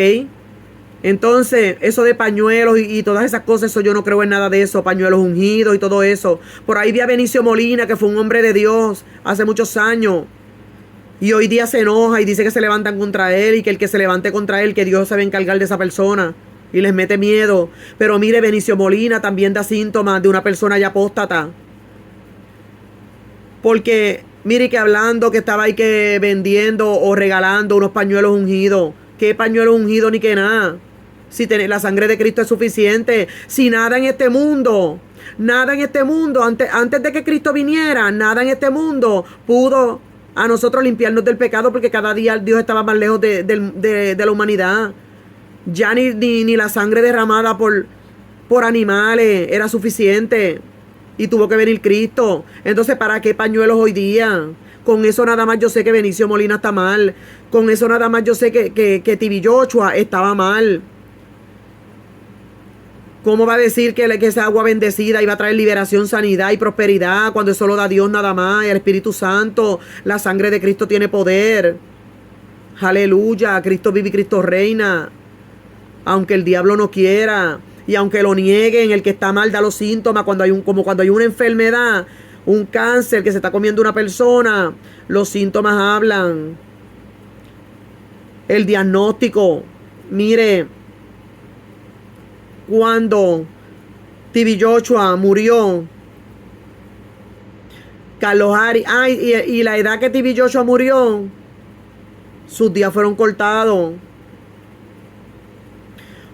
Entonces, eso de pañuelos y todas esas cosas, eso yo no creo en nada de eso, pañuelos ungidos y todo eso. Por ahí vi a Benicio Molina, que fue un hombre de Dios hace muchos años, y hoy día se enoja y dice que se levantan contra él, y que el que se levante contra él, que Dios se va a encargar de esa persona, y les mete miedo. Pero mire, Benicio Molina también da síntomas de una persona ya apóstata, porque mire que hablando que estaba ahí que vendiendo o regalando unos pañuelos ungidos. ¿Qué pañuelos ungidos ni qué nada? Si la sangre de Cristo es suficiente. Si nada en este mundo, antes de que Cristo viniera, nada en este mundo pudo a nosotros limpiarnos del pecado, porque cada día Dios estaba más lejos de la humanidad. Ya ni la sangre derramada por animales era suficiente, y tuvo que venir Cristo. Entonces, ¿para qué pañuelos hoy día? Con eso nada más yo sé que Benicio Molina está mal. Con eso nada más yo sé que T.B. Joshua estaba mal. ¿Cómo va a decir que esa agua bendecida iba a traer liberación, sanidad y prosperidad, cuando eso lo da Dios nada más y el Espíritu Santo? La sangre de Cristo tiene poder. Aleluya, Cristo vive y Cristo reina. Aunque el diablo no quiera y aunque lo nieguen, el que está mal da los síntomas. Cuando hay una enfermedad, un cáncer que se está comiendo una persona, los síntomas hablan. El diagnóstico, mire, cuando T.B. Joshua murió, Carlos Harrigan, y la edad que T.B. Joshua murió, sus días fueron cortados.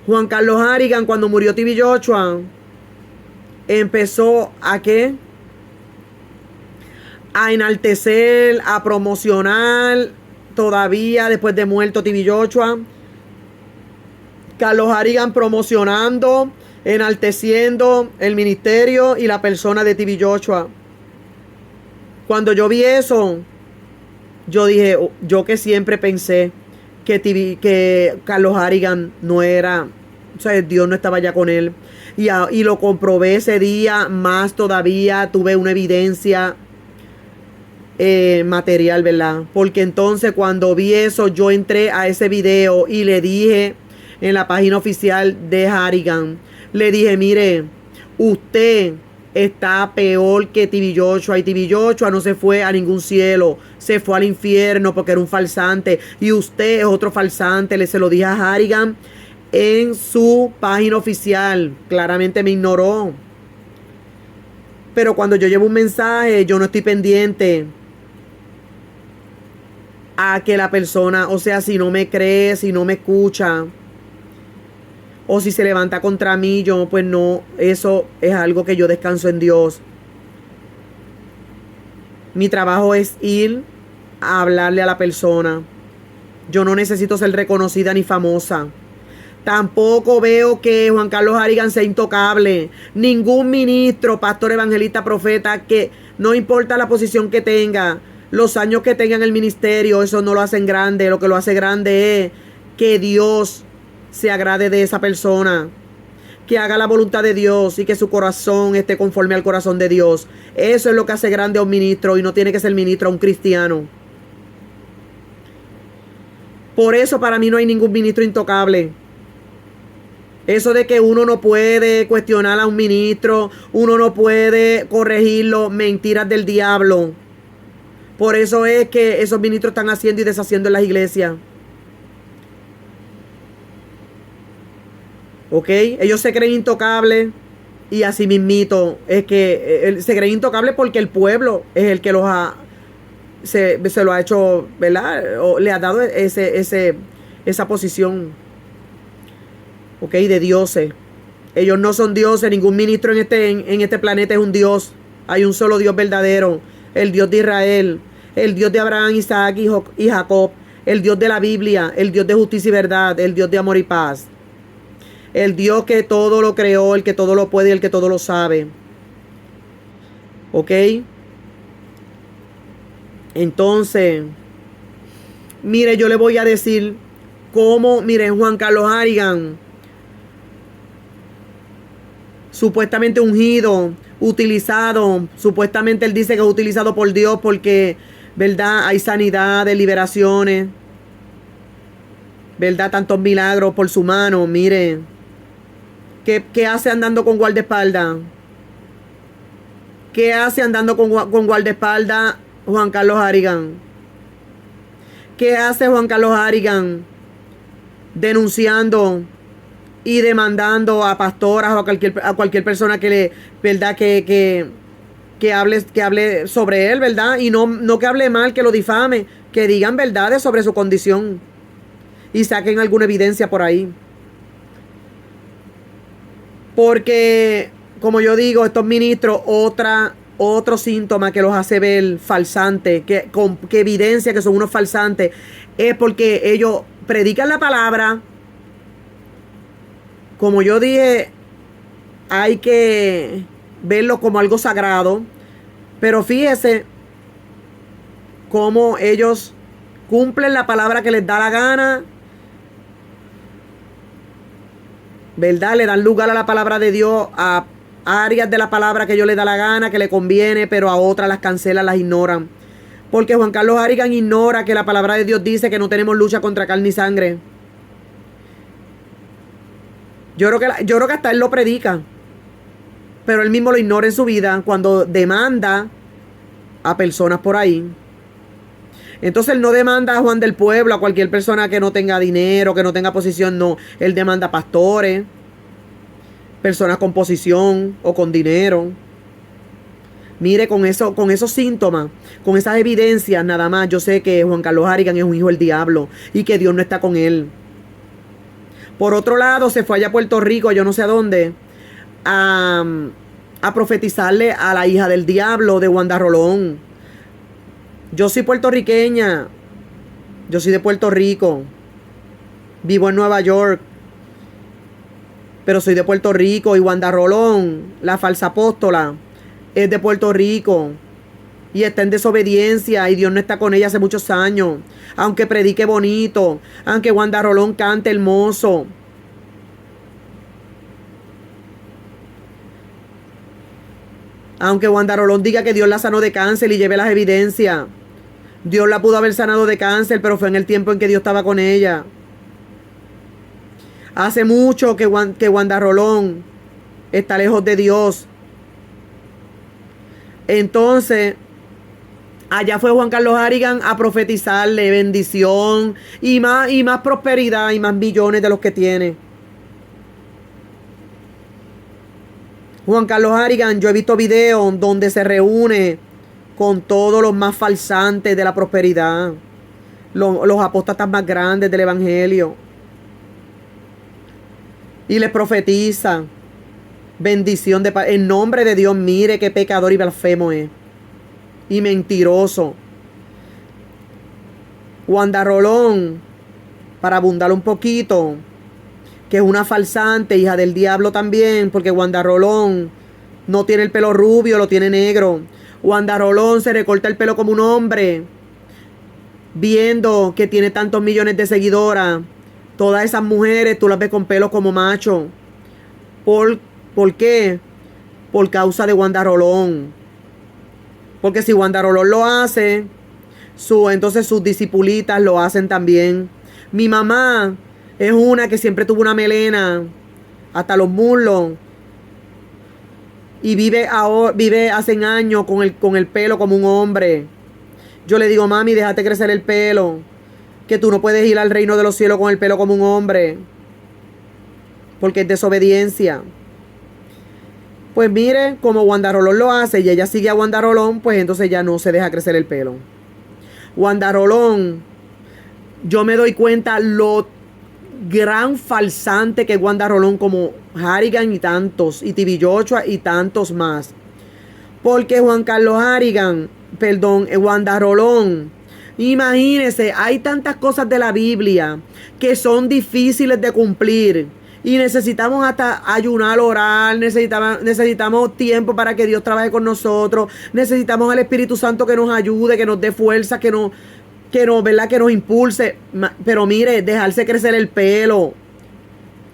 Juan Carlos Harrigan, cuando murió T.B. Joshua, empezó a ¿qué? A enaltecer, a promocionar todavía después de muerto TV Joshua, Carlos Harrigan promocionando, enalteciendo el ministerio y la persona de TV Joshua. Cuando yo vi eso, yo dije, yo que siempre pensé que Carlos Harrigan no era, o sea, Dios no estaba ya con él. Y lo comprobé ese día, más todavía tuve una evidencia material, ¿verdad? Porque entonces cuando vi eso, yo entré a ese video y le dije en la página oficial de Harrigan, le dije, mire, usted está peor que TV Joshua, y TV Joshua no se fue a ningún cielo, se fue al infierno porque era un falsante, y usted es otro falsante. Se lo dije a Harrigan en su página oficial. Claramente me ignoró. Pero cuando yo llevo un mensaje, yo no estoy pendiente a que la persona, o sea, si no me cree, si no me escucha, o si se levanta contra mí, yo pues no, eso es algo que yo descanso en Dios. Mi trabajo es ir a hablarle a la persona. Yo no necesito ser reconocida ni famosa. Tampoco veo que Juan Carlos Harrigan sea intocable. Ningún ministro, pastor, evangelista, profeta, que no importa la posición que tenga, los años que tenga en el ministerio, eso no lo hacen grande. Lo que lo hace grande es que Dios se agrade de esa persona, que haga la voluntad de Dios y que su corazón esté conforme al corazón de Dios. Eso es lo que hace grande a un ministro, y no tiene que ser ministro a un cristiano. Por eso para mí no hay ningún ministro intocable. Eso de que uno no puede cuestionar a un ministro, uno no puede corregirlo, mentiras del diablo. Por eso es que esos ministros están haciendo y deshaciendo en las iglesias. ¿Ok? Ellos se creen intocables, y así mismito es que se creen intocables porque el pueblo es el que los ha se lo ha hecho, ¿verdad? O le ha dado esa posición, ¿ok? De dioses. Ellos no son dioses. Ningún ministro en este planeta es un dios. Hay un solo Dios verdadero, el Dios de Israel, el Dios de Abraham, Isaac y Jacob, el Dios de la Biblia, el Dios de justicia y verdad, el Dios de amor y paz. El Dios que todo lo creó, el que todo lo puede y el que todo lo sabe. ¿Ok? Entonces, mire, yo le voy a decir cómo, miren, Juan Carlos Harrigan, supuestamente ungido, utilizado, supuestamente él dice que es utilizado por Dios porque, ¿verdad? Hay sanidad, de liberaciones, ¿verdad? Tantos milagros por su mano. Mire, ¿qué hace andando con guardaespaldas? ¿Qué hace andando con guardaespaldas Juan Carlos Harrigan? ¿Qué hace Juan Carlos Harrigan denunciando y demandando a pastoras o a cualquier persona que le, ¿verdad? Que hable sobre él, ¿verdad? Y no que hable mal, que lo difame, que digan verdades sobre su condición y saquen alguna evidencia por ahí. Porque, como yo digo, estos ministros, otro síntoma que los hace ver falsantes, que evidencia que son unos falsantes, es porque ellos predican la palabra. Como yo dije, hay que verlo como algo sagrado. Pero fíjese cómo ellos cumplen la palabra que les da la gana, ¿verdad? Le dan lugar a la palabra de Dios, a áreas de la palabra que ellos les da la gana, que le conviene, pero a otras las cancelan, las ignoran. Porque Juan Carlos Harrigan ignora que la palabra de Dios dice que no tenemos lucha contra carne y sangre. Yo creo que hasta él lo predica, pero él mismo lo ignora en su vida cuando demanda a personas por ahí. Entonces él no demanda a Juan del Pueblo, a cualquier persona que no tenga dinero, que no tenga posición, no. Él demanda a pastores, personas con posición o con dinero. Mire, con esos síntomas, con esas evidencias, nada más, yo sé que Juan Carlos Harrigan es un hijo del diablo y que Dios no está con él. Por otro lado, se fue allá a Puerto Rico, yo no sé a dónde, a profetizarle a la hija del diablo de Wanda Rolón. Yo soy puertorriqueña. Yo soy de Puerto Rico. Vivo en Nueva York. Pero soy de Puerto Rico. Y Wanda Rolón, la falsa apóstola, es de Puerto Rico. Y está en desobediencia. Y Dios no está con ella hace muchos años. Aunque predique bonito. Aunque Wanda Rolón cante hermoso. Aunque Wanda Rolón diga que Dios la sanó de cáncer y lleve las evidencias. Dios la pudo haber sanado de cáncer, pero fue en el tiempo en que Dios estaba con ella. Hace mucho que Wanda Rolón está lejos de Dios. Entonces, allá fue Juan Carlos Harrigan a profetizarle bendición y más prosperidad y más millones de los que tiene. Juan Carlos Harrigan, yo he visto videos donde se reúne con todos los más falsantes de la prosperidad, los apóstatas más grandes del evangelio, y les profetiza bendición en nombre de Dios. Mire qué pecador y blasfemo es, y mentiroso. Wanda Rolón, para abundar un poquito, que es una falsante, hija del diablo también, porque Wanda Rolón no tiene el pelo rubio, lo tiene negro. Wanda Rolón se recorta el pelo como un hombre, viendo que tiene tantos millones de seguidoras. Todas esas mujeres tú las ves con pelo como macho. ¿Por qué? Por causa de Wanda Rolón. Porque si Wanda Rolón lo hace, entonces sus discipulitas lo hacen también. Mi mamá es una que siempre tuvo una melena hasta los muslos. Y vive hace años con el pelo como un hombre. Yo le digo, mami, déjate crecer el pelo. Que tú no puedes ir al reino de los cielos con el pelo como un hombre. Porque es desobediencia. Pues mire, como Wanda Rolón lo hace y ella sigue a Wanda Rolón, pues entonces ya no se deja crecer el pelo. Wanda Rolón, yo me doy cuenta lo gran falsante que es Wanda Rolón, como Harrigan y tantos, y TV Joshua y tantos más. Porque Juan Carlos Harrigan, Wanda Rolón, imagínense, hay tantas cosas de la Biblia que son difíciles de cumplir. Y necesitamos hasta ayunar, orar, necesitamos tiempo para que Dios trabaje con nosotros. Necesitamos al Espíritu Santo que nos ayude, que nos dé fuerza, que nos impulse. Pero mire, dejarse crecer el pelo.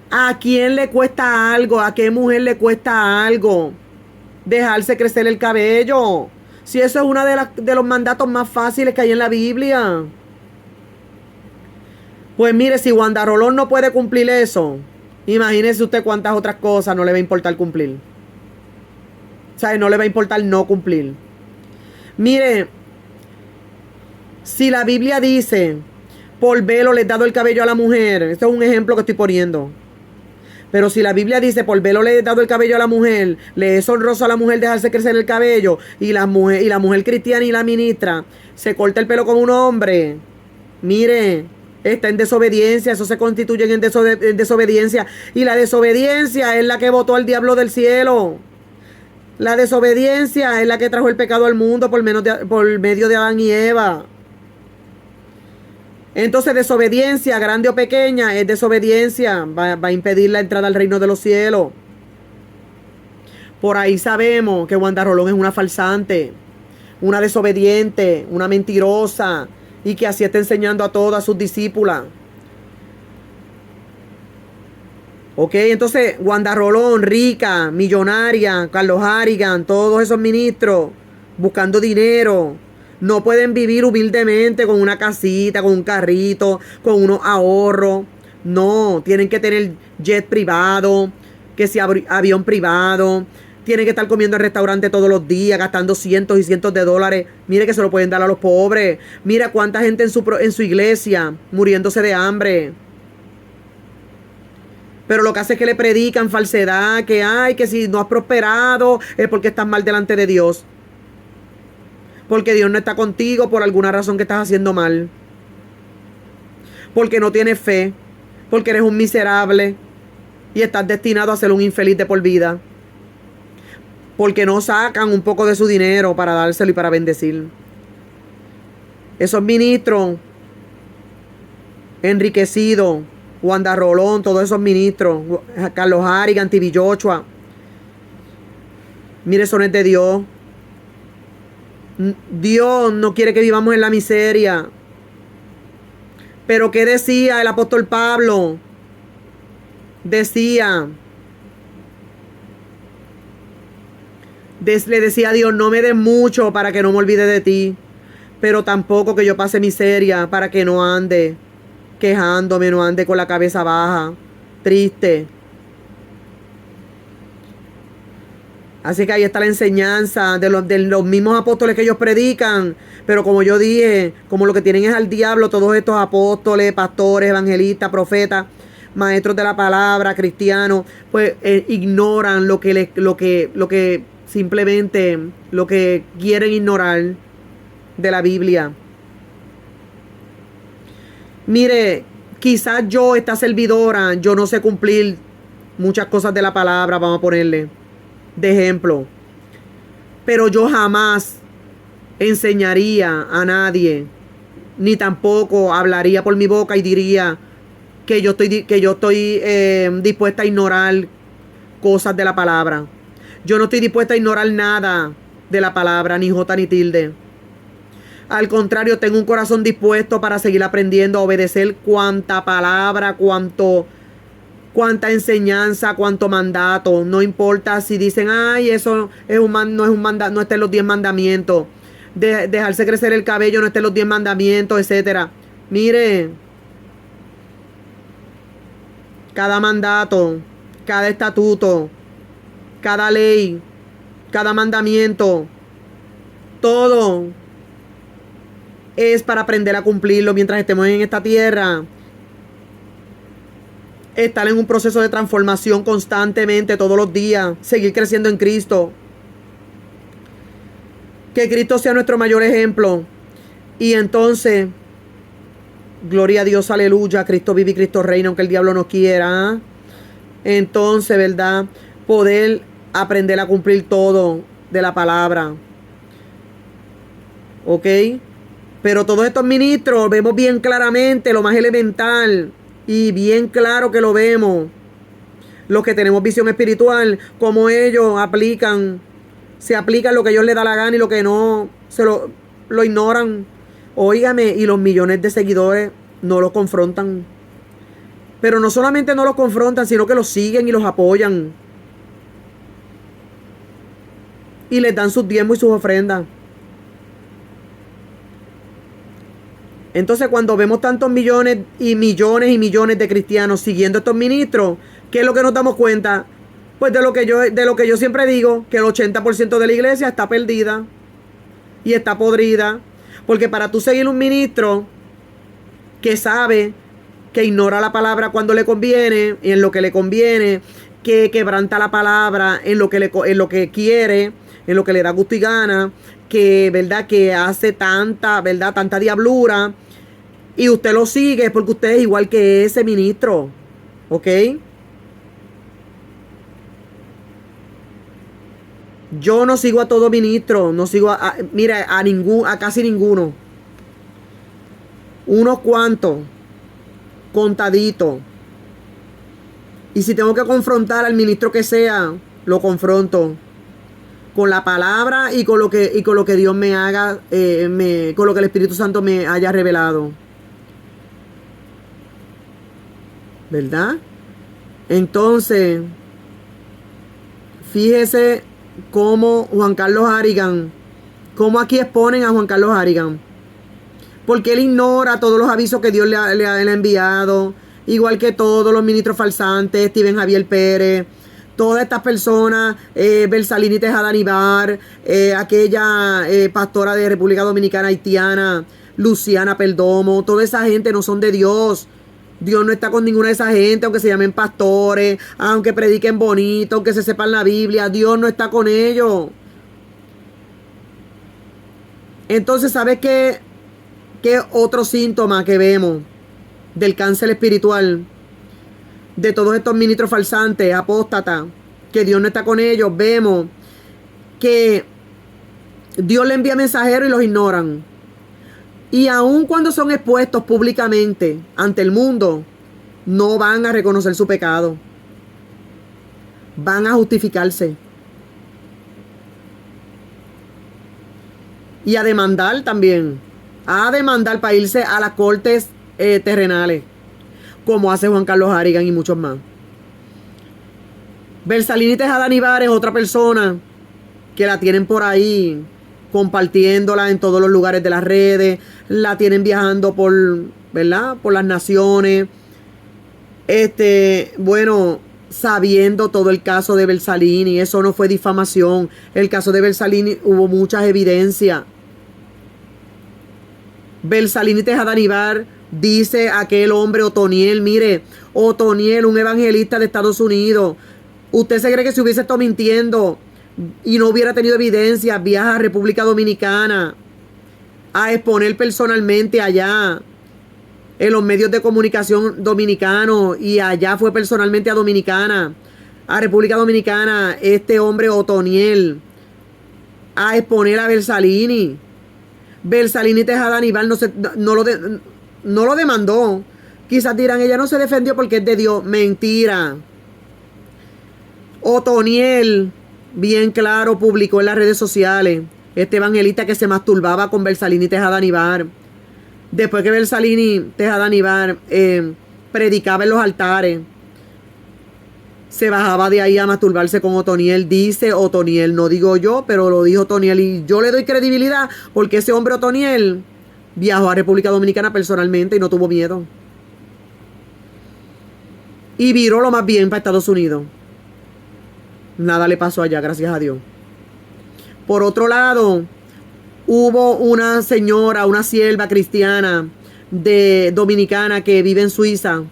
¿A quién le cuesta algo? ¿A qué mujer le cuesta algo dejarse crecer el cabello? Si eso es uno de los mandatos más fáciles que hay en la Biblia. Pues mire, si Wanda Rolón no puede cumplir eso, imagínese usted cuántas otras cosas no le va a importar cumplir. O sea, no le va a importar no cumplir. Mire, si la Biblia dice, por velo le he dado el cabello a la mujer, esto es un ejemplo que estoy poniendo. Pero si la Biblia dice, por velo le he dado el cabello a la mujer, le es honroso a la mujer dejarse crecer el cabello, y la mujer cristiana y la ministra se corta el pelo como un hombre, mire, está en desobediencia. Eso se constituye en desobediencia. Y la desobediencia es la que botó al diablo del cielo. La desobediencia es la que trajo el pecado al mundo por medio de Adán y Eva. Entonces, desobediencia, grande o pequeña, es desobediencia. Va a impedir la entrada al reino de los cielos. Por ahí sabemos que Wanda Rolón es una falsante, una desobediente, una mentirosa, y que así está enseñando a todas sus discípulas. Ok, entonces Wanda Rolón, rica, millonaria, Carlos Harrigan, todos esos ministros buscando dinero, no pueden vivir humildemente con una casita, con un carrito, con unos ahorros. No, tienen que tener jet privado, que sea avión privado. Tienen que estar comiendo en restaurante todos los días, gastando cientos y cientos de dólares. Mire que se lo pueden dar a los pobres. Mira cuánta gente en su iglesia muriéndose de hambre. Pero lo que hace es que le predican falsedad, que si no has prosperado es porque estás mal delante de Dios. Porque Dios no está contigo por alguna razón que estás haciendo mal. Porque no tienes fe. Porque eres un miserable y estás destinado a ser un infeliz de por vida. Porque no sacan un poco de su dinero para dárselo y para bendecir. Esos ministros Enriquecido, Wanda Rolón, todos esos ministros, Carlos Harrigan, TV Joshua. Mire, eso no es de Dios. Dios no quiere que vivamos en la miseria. Pero ¿qué decía el apóstol Pablo? Le decía a Dios, no me des mucho para que no me olvide de ti, pero tampoco que yo pase miseria para que no ande quejándome, no ande con la cabeza baja, triste. Así que ahí está la enseñanza de los mismos apóstoles que ellos predican. Pero como yo dije, como lo que tienen es al diablo, todos estos apóstoles, pastores, evangelistas, profetas, maestros de la palabra, cristianos, pues ignoran lo que simplemente lo que quieren ignorar de la Biblia. Mire, quizás yo, esta servidora, yo no sé cumplir muchas cosas de la palabra, vamos a ponerle de ejemplo, pero yo jamás enseñaría a nadie, ni tampoco hablaría por mi boca y diría que yo estoy dispuesta a ignorar cosas de la palabra. Yo no estoy dispuesta a ignorar nada de la palabra, ni jota ni tilde. Al contrario, tengo un corazón dispuesto para seguir aprendiendo, a obedecer cuanta palabra, cuánta enseñanza, cuánto mandato. No importa si dicen, ay, eso es no es un mandato, no está en los 10 mandamientos. Dejarse crecer el cabello no está en los 10 mandamientos, etcétera. Mire, cada mandato, cada estatuto, cada ley, cada mandamiento, todo es para aprender a cumplirlo mientras estemos en esta tierra. Estar en un proceso de transformación constantemente, todos los días. Seguir creciendo en Cristo. Que Cristo sea nuestro mayor ejemplo. Y entonces, gloria a Dios, aleluya. Cristo vive y Cristo reina, aunque el diablo no quiera. Entonces, ¿verdad? Poder aprender a cumplir todo de la palabra. ¿Ok? Pero todos estos ministros vemos bien claramente lo más elemental. Y bien claro que lo vemos. Los que tenemos visión espiritual, como ellos se aplican lo que ellos les da la gana y lo que no, lo ignoran. Óigame, y los millones de seguidores no los confrontan. Pero no solamente no los confrontan, sino que los siguen y los apoyan. Y les dan sus diezmos y sus ofrendas. Entonces, cuando vemos tantos millones y millones y millones de cristianos siguiendo estos ministros, ¿qué es lo que nos damos cuenta? Pues de lo que yo siempre digo, que el 80% de la iglesia está perdida y está podrida. Porque para tú seguir un ministro que sabe, que ignora la palabra cuando le conviene y en lo que le conviene, que quebranta la palabra en lo que quiere, en lo que le da gusto y gana, que, ¿verdad?, que hace tanta diablura, y usted lo sigue, es porque usted es igual que ese ministro. ¿Ok? Yo no sigo a todo ministro, no sigo a casi ninguno. Unos cuantos, contaditos. Y si tengo que confrontar al ministro que sea, lo confronto con la palabra y con lo que Dios me haga, con lo que el Espíritu Santo me haya revelado. ¿Verdad? Entonces, fíjese cómo Juan Carlos Harrigan, cómo aquí exponen a Juan Carlos Harrigan, porque él ignora todos los avisos que Dios le ha enviado, igual que todos los ministros falsantes, Steven Javier Pérez, todas estas personas, Bersalini Tejada Nivar, aquella pastora de República Dominicana haitiana, Luciana Perdomo, toda esa gente no son de Dios. Dios no está con ninguna de esa gente, aunque se llamen pastores, aunque prediquen bonito, aunque se sepan la Biblia. Dios no está con ellos. Entonces, ¿sabes qué otro síntoma que vemos del cáncer espiritual? De todos estos ministros falsantes, apóstatas, que Dios no está con ellos. Vemos que Dios le envía mensajeros y los ignoran. Y aun cuando son expuestos públicamente ante el mundo, no van a reconocer su pecado. Van a justificarse. Y a demandar también. A demandar para irse a las cortes terrenales. Como hace Juan Carlos Harrigan y muchos más. Bersalini Tejada Nivar es otra persona que la tienen por ahí compartiéndola en todos los lugares de las redes. La tienen viajando por, ¿verdad?, por las naciones. Bueno, sabiendo todo el caso de Bersalini. Eso no fue difamación. El caso de Bersalini hubo muchas evidencias. Bersalini Tejada Nivar dice aquel hombre Otoniel, mire, Otoniel, un evangelista de Estados Unidos. ¿Usted se cree que si hubiese estado mintiendo y no hubiera tenido evidencia, viaja a República Dominicana a exponer personalmente allá en los medios de comunicación dominicanos, y allá fue personalmente a Dominicana, a República Dominicana, este hombre Otoniel, a exponer a Bersalini? Bersalini Tejada Nivar no lo demandó. Quizás dirán, ella no se defendió porque es de Dios. Mentira. Otoniel, bien claro, publicó en las redes sociales, este evangelista que se masturbaba con Bersalini Tejada Nivar. Después que Bersalini Tejada Nivar predicaba en los altares, se bajaba de ahí a masturbarse con Otoniel. Dice Otoniel, no digo yo, pero lo dijo Otoniel, y yo le doy credibilidad porque ese hombre Otoniel viajó a República Dominicana personalmente y no tuvo miedo. Y viró lo más bien para Estados Unidos. Nada le pasó allá, gracias a Dios. Por otro lado, hubo una señora, una sierva cristiana de dominicana que vive en Suiza,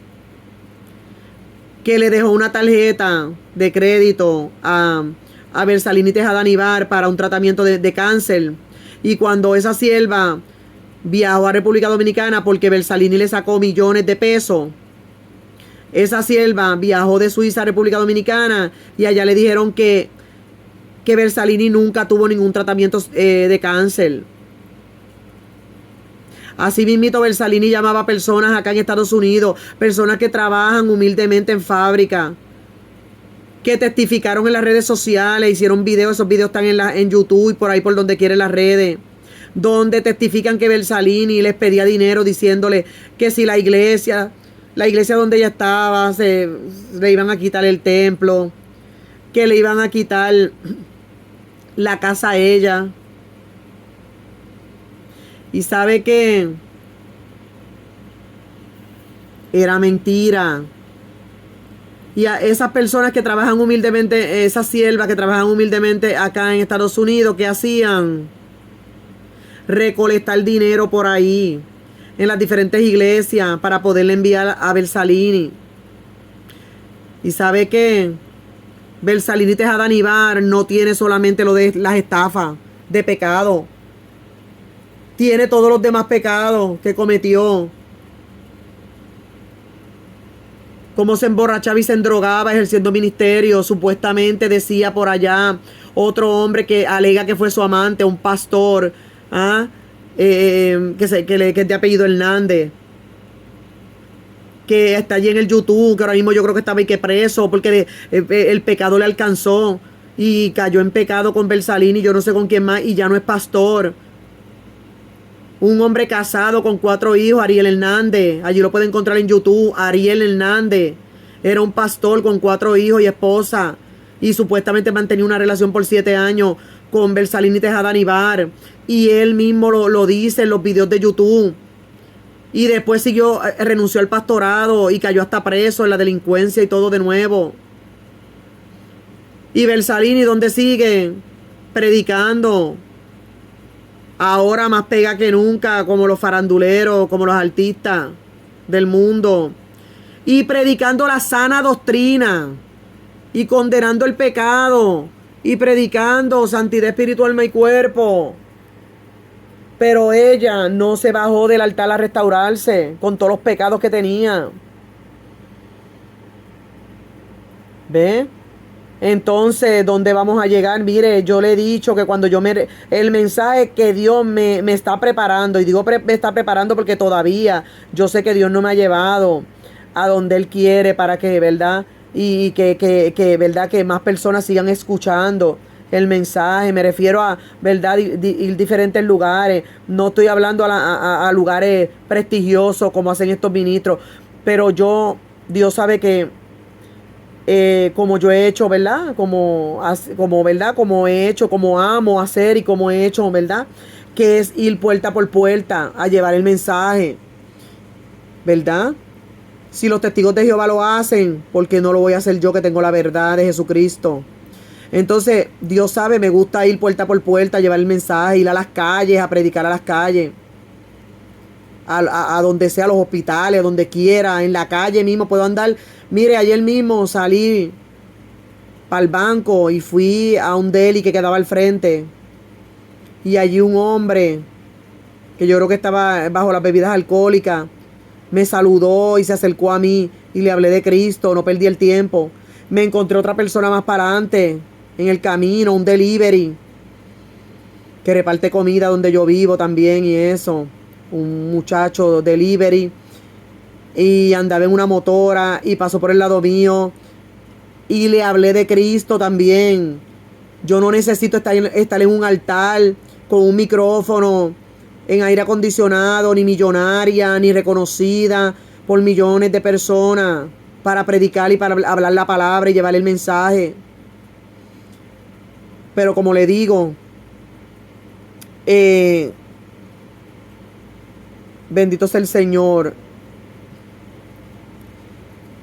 que le dejó una tarjeta de crédito a Bersalini Tejada Nivar para un tratamiento de cáncer. Y cuando esa sierva viajó a República Dominicana porque Bersalini le sacó millones de pesos, esa sierva viajó de Suiza a República Dominicana y allá le dijeron que Bersalini nunca tuvo ningún tratamiento de cáncer. Así mismito Bersalini llamaba a personas acá en Estados Unidos, personas que trabajan humildemente en fábrica, que testificaron en las redes sociales, hicieron videos, esos videos están en YouTube y por ahí por donde quieren las redes, donde testifican que Bersalini les pedía dinero diciéndole que si la iglesia donde ella estaba, le iban a quitar el templo, que le iban a quitar la casa a ella. Y sabe que era mentira. Y a esas personas que trabajan humildemente, esas siervas que trabajan humildemente acá en Estados Unidos, ¿qué hacían? Recolectar dinero por ahí, en las diferentes iglesias, para poderle enviar a Bersalini. Y sabe que Bersalini Tejada Nivar no tiene solamente lo de las estafas de pecado, tiene todos los demás pecados que cometió. Cómo se emborrachaba y se endrogaba ejerciendo ministerio. Supuestamente decía por allá otro hombre que alega que fue su amante, un pastor, que es de apellido Hernández, que está allí en el YouTube, que ahora mismo yo creo que estaba ahí que preso porque el pecado le alcanzó y cayó en pecado con Bersalini, yo no sé con quién más, y ya no es pastor. Un hombre casado con 4 hijos, Ariel Hernández, allí lo pueden encontrar en YouTube. Ariel Hernández era un pastor con 4 hijos y esposa, y supuestamente mantenía una relación por 7 años con Bersalini Tejada Nivar, y él mismo lo dice en los videos de YouTube. Y después renunció al pastorado y cayó hasta preso en la delincuencia y todo de nuevo. Y Bersalini, ¿dónde sigue? Predicando. Ahora más pega que nunca, como los faranduleros, como los artistas del mundo. Y predicando la sana doctrina. Y condenando el pecado. Y predicando santidad espiritual, alma y cuerpo. Pero ella no se bajó del altar a restaurarse con todos los pecados que tenía. ¿Ve? Entonces, ¿dónde vamos a llegar? Mire, yo le he dicho que cuando el mensaje que Dios me está preparando, y digo me está preparando porque todavía yo sé que Dios no me ha llevado a donde Él quiere para que, ¿verdad? Y ¿verdad? Que más personas sigan escuchando el mensaje. Me refiero a, ¿verdad? Ir diferentes lugares. No estoy hablando a lugares prestigiosos como hacen estos ministros, pero Dios sabe que como yo he hecho, ¿verdad? ¿Verdad? Como he hecho, como amo hacer y como he hecho, ¿verdad? Que es ir puerta por puerta a llevar el mensaje, ¿verdad? Si los testigos de Jehová lo hacen, ¿por qué no lo voy a hacer yo que tengo la verdad de Jesucristo? Entonces, Dios sabe, me gusta ir puerta por puerta, a llevar el mensaje, ir a las calles, a predicar a las calles. A donde sea, a los hospitales, a donde quiera, en la calle mismo puedo andar. Mire, ayer mismo salí para el banco y fui a un deli que quedaba al frente. Y allí un hombre, que yo creo que estaba bajo las bebidas alcohólicas, me saludó y se acercó a mí y le hablé de Cristo, no perdí el tiempo. Me encontré otra persona más para adelante, en el camino, un delivery, que reparte comida donde yo vivo también y eso. Un muchacho delivery y andaba en una motora y pasó por el lado mío y le hablé de Cristo también. Yo no necesito estar en un altar con un micrófono en aire acondicionado, ni millonaria, ni reconocida por millones de personas para predicar y para hablar la palabra y llevar el mensaje. Pero como le digo, bendito sea el Señor.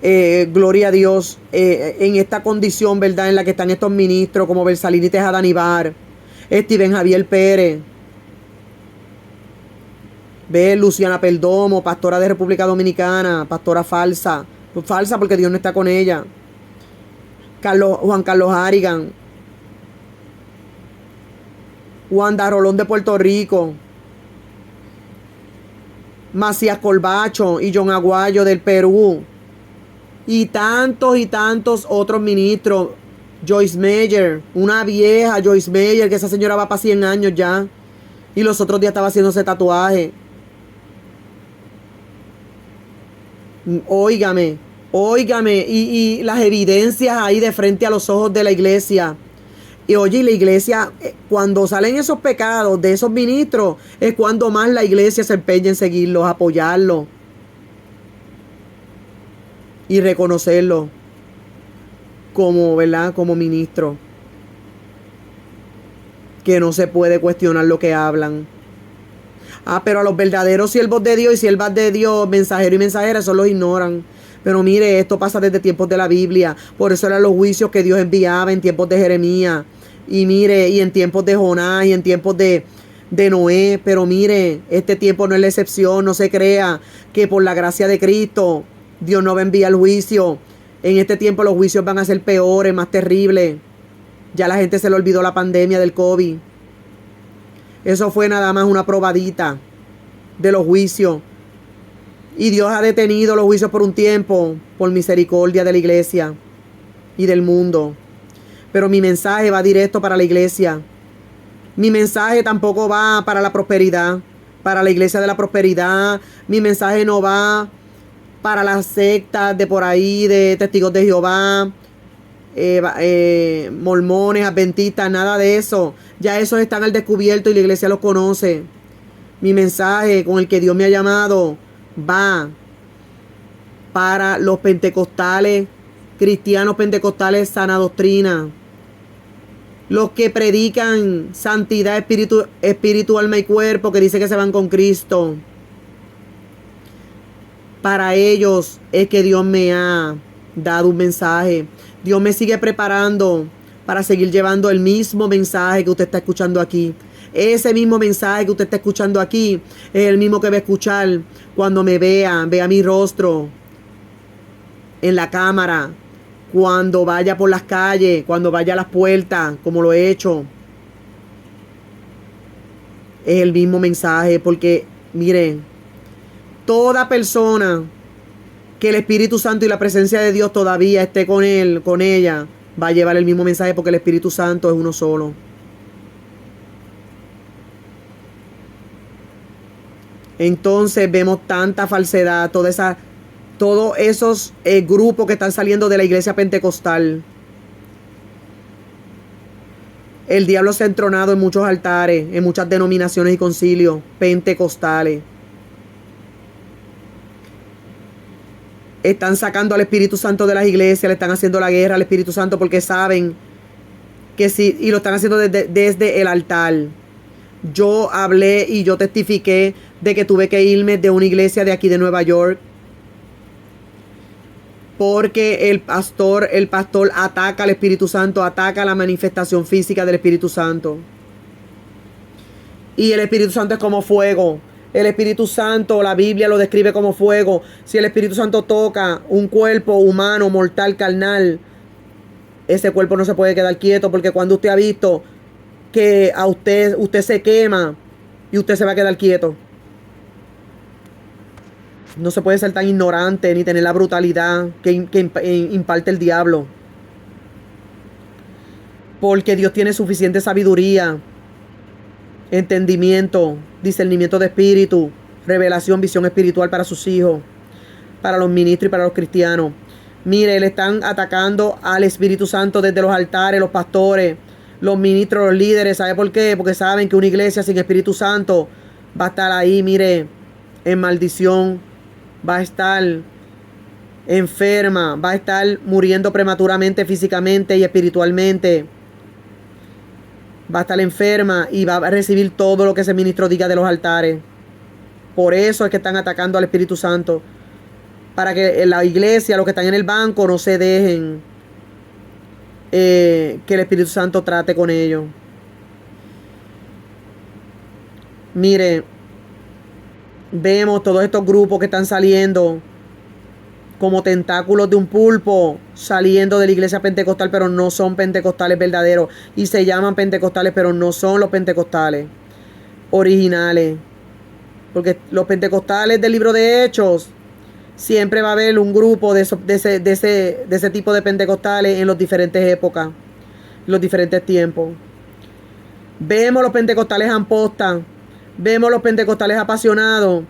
Gloria a Dios. En esta condición, ¿verdad? En la que están estos ministros como Bersalini Tejada Nivar, Steven Javier Pérez, ve Luciana Perdomo, pastora de República Dominicana, pastora falsa porque Dios no está con ella. Juan Carlos Harrigan, Wanda Rolón de Puerto Rico, Macías Corbacho y John Aguayo del Perú, y tantos otros ministros. Joyce Meyer, una vieja Joyce Meyer, que esa señora va para 100 años ya, y los otros días estaba haciéndose tatuaje. Óigame, y las evidencias ahí de frente a los ojos de la iglesia. Y oye, la iglesia, cuando salen esos pecados de esos ministros, es cuando más la iglesia se empeña en seguirlos, apoyarlos y reconocerlos como, ¿verdad? Como ministro. Que no se puede cuestionar lo que hablan. Pero a los verdaderos siervos de Dios y siervas de Dios, mensajeros y mensajeras, eso los ignoran. Pero mire, esto pasa desde tiempos de la Biblia. Por eso eran los juicios que Dios enviaba en tiempos de Jeremías. Y mire, y en tiempos de Jonás y en tiempos de Noé. Pero mire, este tiempo no es la excepción. No se crea que por la gracia de Cristo Dios no va a enviar el juicio. En este tiempo los juicios van a ser peores, más terribles. Ya la gente se le olvidó la pandemia del COVID. Eso fue nada más una probadita de los juicios. Y Dios ha detenido los juicios por un tiempo, por misericordia de la iglesia y del mundo. Pero mi mensaje va directo para la iglesia. Mi mensaje tampoco va para la prosperidad, para la iglesia de la prosperidad. Mi mensaje no va para las sectas de por ahí, de testigos de Jehová, mormones, adventistas, nada de eso. Ya esos están al descubierto y la iglesia los conoce. Mi mensaje con el que Dios me ha llamado va para los pentecostales, cristianos pentecostales sana doctrina, los que predican santidad, espíritu, alma y cuerpo, que dice que se van con Cristo. Para ellos es que Dios me ha dado un mensaje. Dios me sigue preparando para seguir llevando el mismo mensaje que usted está escuchando aquí. Ese mismo mensaje que usted está escuchando aquí es el mismo que va a escuchar cuando me vea mi rostro en la cámara, cuando vaya por las calles, cuando vaya a las puertas, como lo he hecho. Es el mismo mensaje, porque miren, toda persona que el Espíritu Santo y la presencia de Dios todavía esté con él, con ella, va a llevar el mismo mensaje porque el Espíritu Santo es uno solo. Entonces vemos tanta falsedad, todos esos grupos que están saliendo de la iglesia pentecostal. El diablo se ha entronado en muchos altares, en muchas denominaciones y concilios pentecostales. Están sacando al Espíritu Santo de las iglesias, le están haciendo la guerra al Espíritu Santo porque saben que sí, y lo están haciendo desde el altar. Yo hablé y yo testifiqué de que tuve que irme de una iglesia de aquí de Nueva York porque el pastor ataca al Espíritu Santo, ataca la manifestación física del Espíritu Santo. Y el Espíritu Santo es como fuego. El Espíritu Santo, la Biblia lo describe como fuego. Si el Espíritu Santo toca un cuerpo humano, mortal, carnal, ese cuerpo no se puede quedar quieto, porque cuando usted ha visto que a usted se quema y usted se va a quedar quieto. No se puede ser tan ignorante ni tener la brutalidad que imparte el diablo. Porque Dios tiene suficiente sabiduría, entendimiento, discernimiento de espíritu, revelación, visión espiritual para sus hijos, para los ministros y para los cristianos. Mire, le están atacando al Espíritu Santo desde los altares, los pastores, los ministros, los líderes. ¿Sabe por qué? Porque saben que una iglesia sin Espíritu Santo va a estar ahí, mire, en maldición, va a estar enferma, va a estar muriendo prematuramente físicamente y espiritualmente. Va a estar enferma y va a recibir todo lo que ese ministro diga de los altares. Por eso es que están atacando al Espíritu Santo. Para que la iglesia, los que están en el banco, no se dejen que el Espíritu Santo trate con ellos. Mire, vemos todos estos grupos que están saliendo como tentáculos de un pulpo, saliendo de la iglesia pentecostal, pero no son pentecostales verdaderos. Y se llaman pentecostales, pero no son los pentecostales originales. Porque los pentecostales del libro de Hechos, siempre va a haber un grupo de ese tipo de pentecostales en las diferentes épocas, en los diferentes tiempos. Vemos los pentecostales ampostas, vemos los pentecostales apasionados,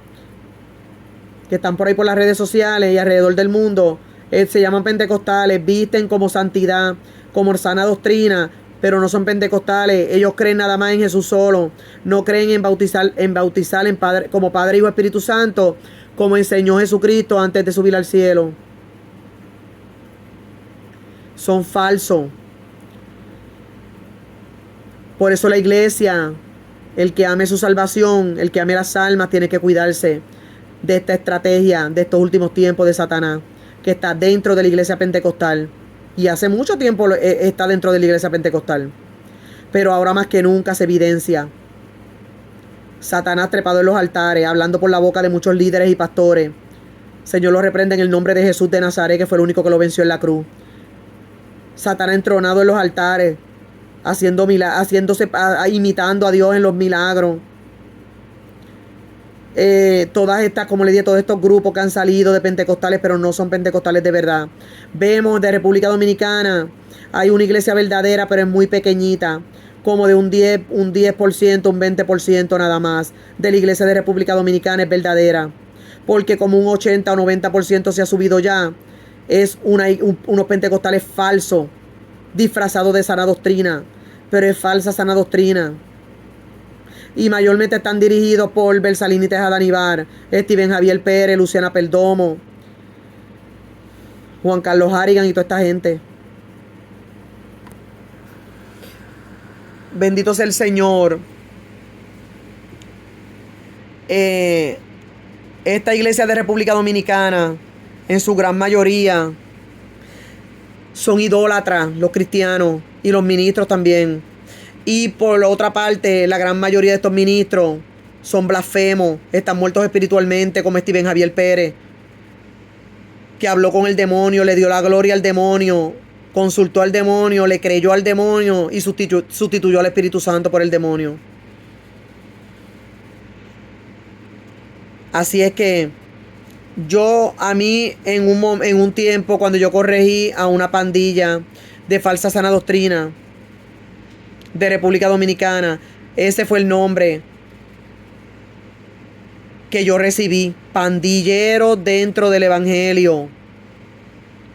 que están por ahí por las redes sociales y alrededor del mundo. Se llaman pentecostales, visten como santidad, como sana doctrina, pero no son pentecostales. Ellos creen nada más en Jesús solo. No creen en bautizar en Padre, como Padre, Hijo, Espíritu Santo, como enseñó Jesucristo antes de subir al cielo. Son falsos. Por eso la iglesia, el que ame su salvación, el que ame las almas, tiene que cuidarse de esta estrategia de estos últimos tiempos de Satanás, que está dentro de la iglesia pentecostal. Y hace mucho tiempo está dentro de la iglesia pentecostal. Pero ahora más que nunca se evidencia. Satanás trepado en los altares, hablando por la boca de muchos líderes y pastores. Señor lo reprende en el nombre de Jesús de Nazaret, que fue el único que lo venció en la cruz. Satanás entronado en los altares, imitando a Dios en los milagros. Todas estas, como le dije, todos estos grupos que han salido de pentecostales, pero no son pentecostales de verdad. Vemos de República Dominicana, hay una iglesia verdadera, pero es muy pequeñita, como de un 10%, un 20% nada más de la iglesia de República Dominicana es verdadera, porque como un 80 o 90% se ha subido ya. Es unos pentecostales falsos, disfrazados de sana doctrina, pero es falsa sana doctrina. Y mayormente están dirigidos por Bersalini Tejada Nivar, Steven Javier Pérez, Luciana Perdomo, Juan Carlos Harrigan y toda esta gente. Bendito sea el Señor. Esta iglesia de República Dominicana, en su gran mayoría, son idólatras, los cristianos y los ministros también. Y por la otra parte, la gran mayoría de estos ministros son blasfemos, están muertos espiritualmente, como Steven Javier Pérez, que habló con el demonio, le dio la gloria al demonio, consultó al demonio, le creyó al demonio y sustituyó al Espíritu Santo por el demonio. Así es que a mí en un tiempo, cuando yo corregí a una pandilla de falsa sana doctrina de República Dominicana. Ese fue el nombre que yo recibí. Pandilleros dentro del evangelio.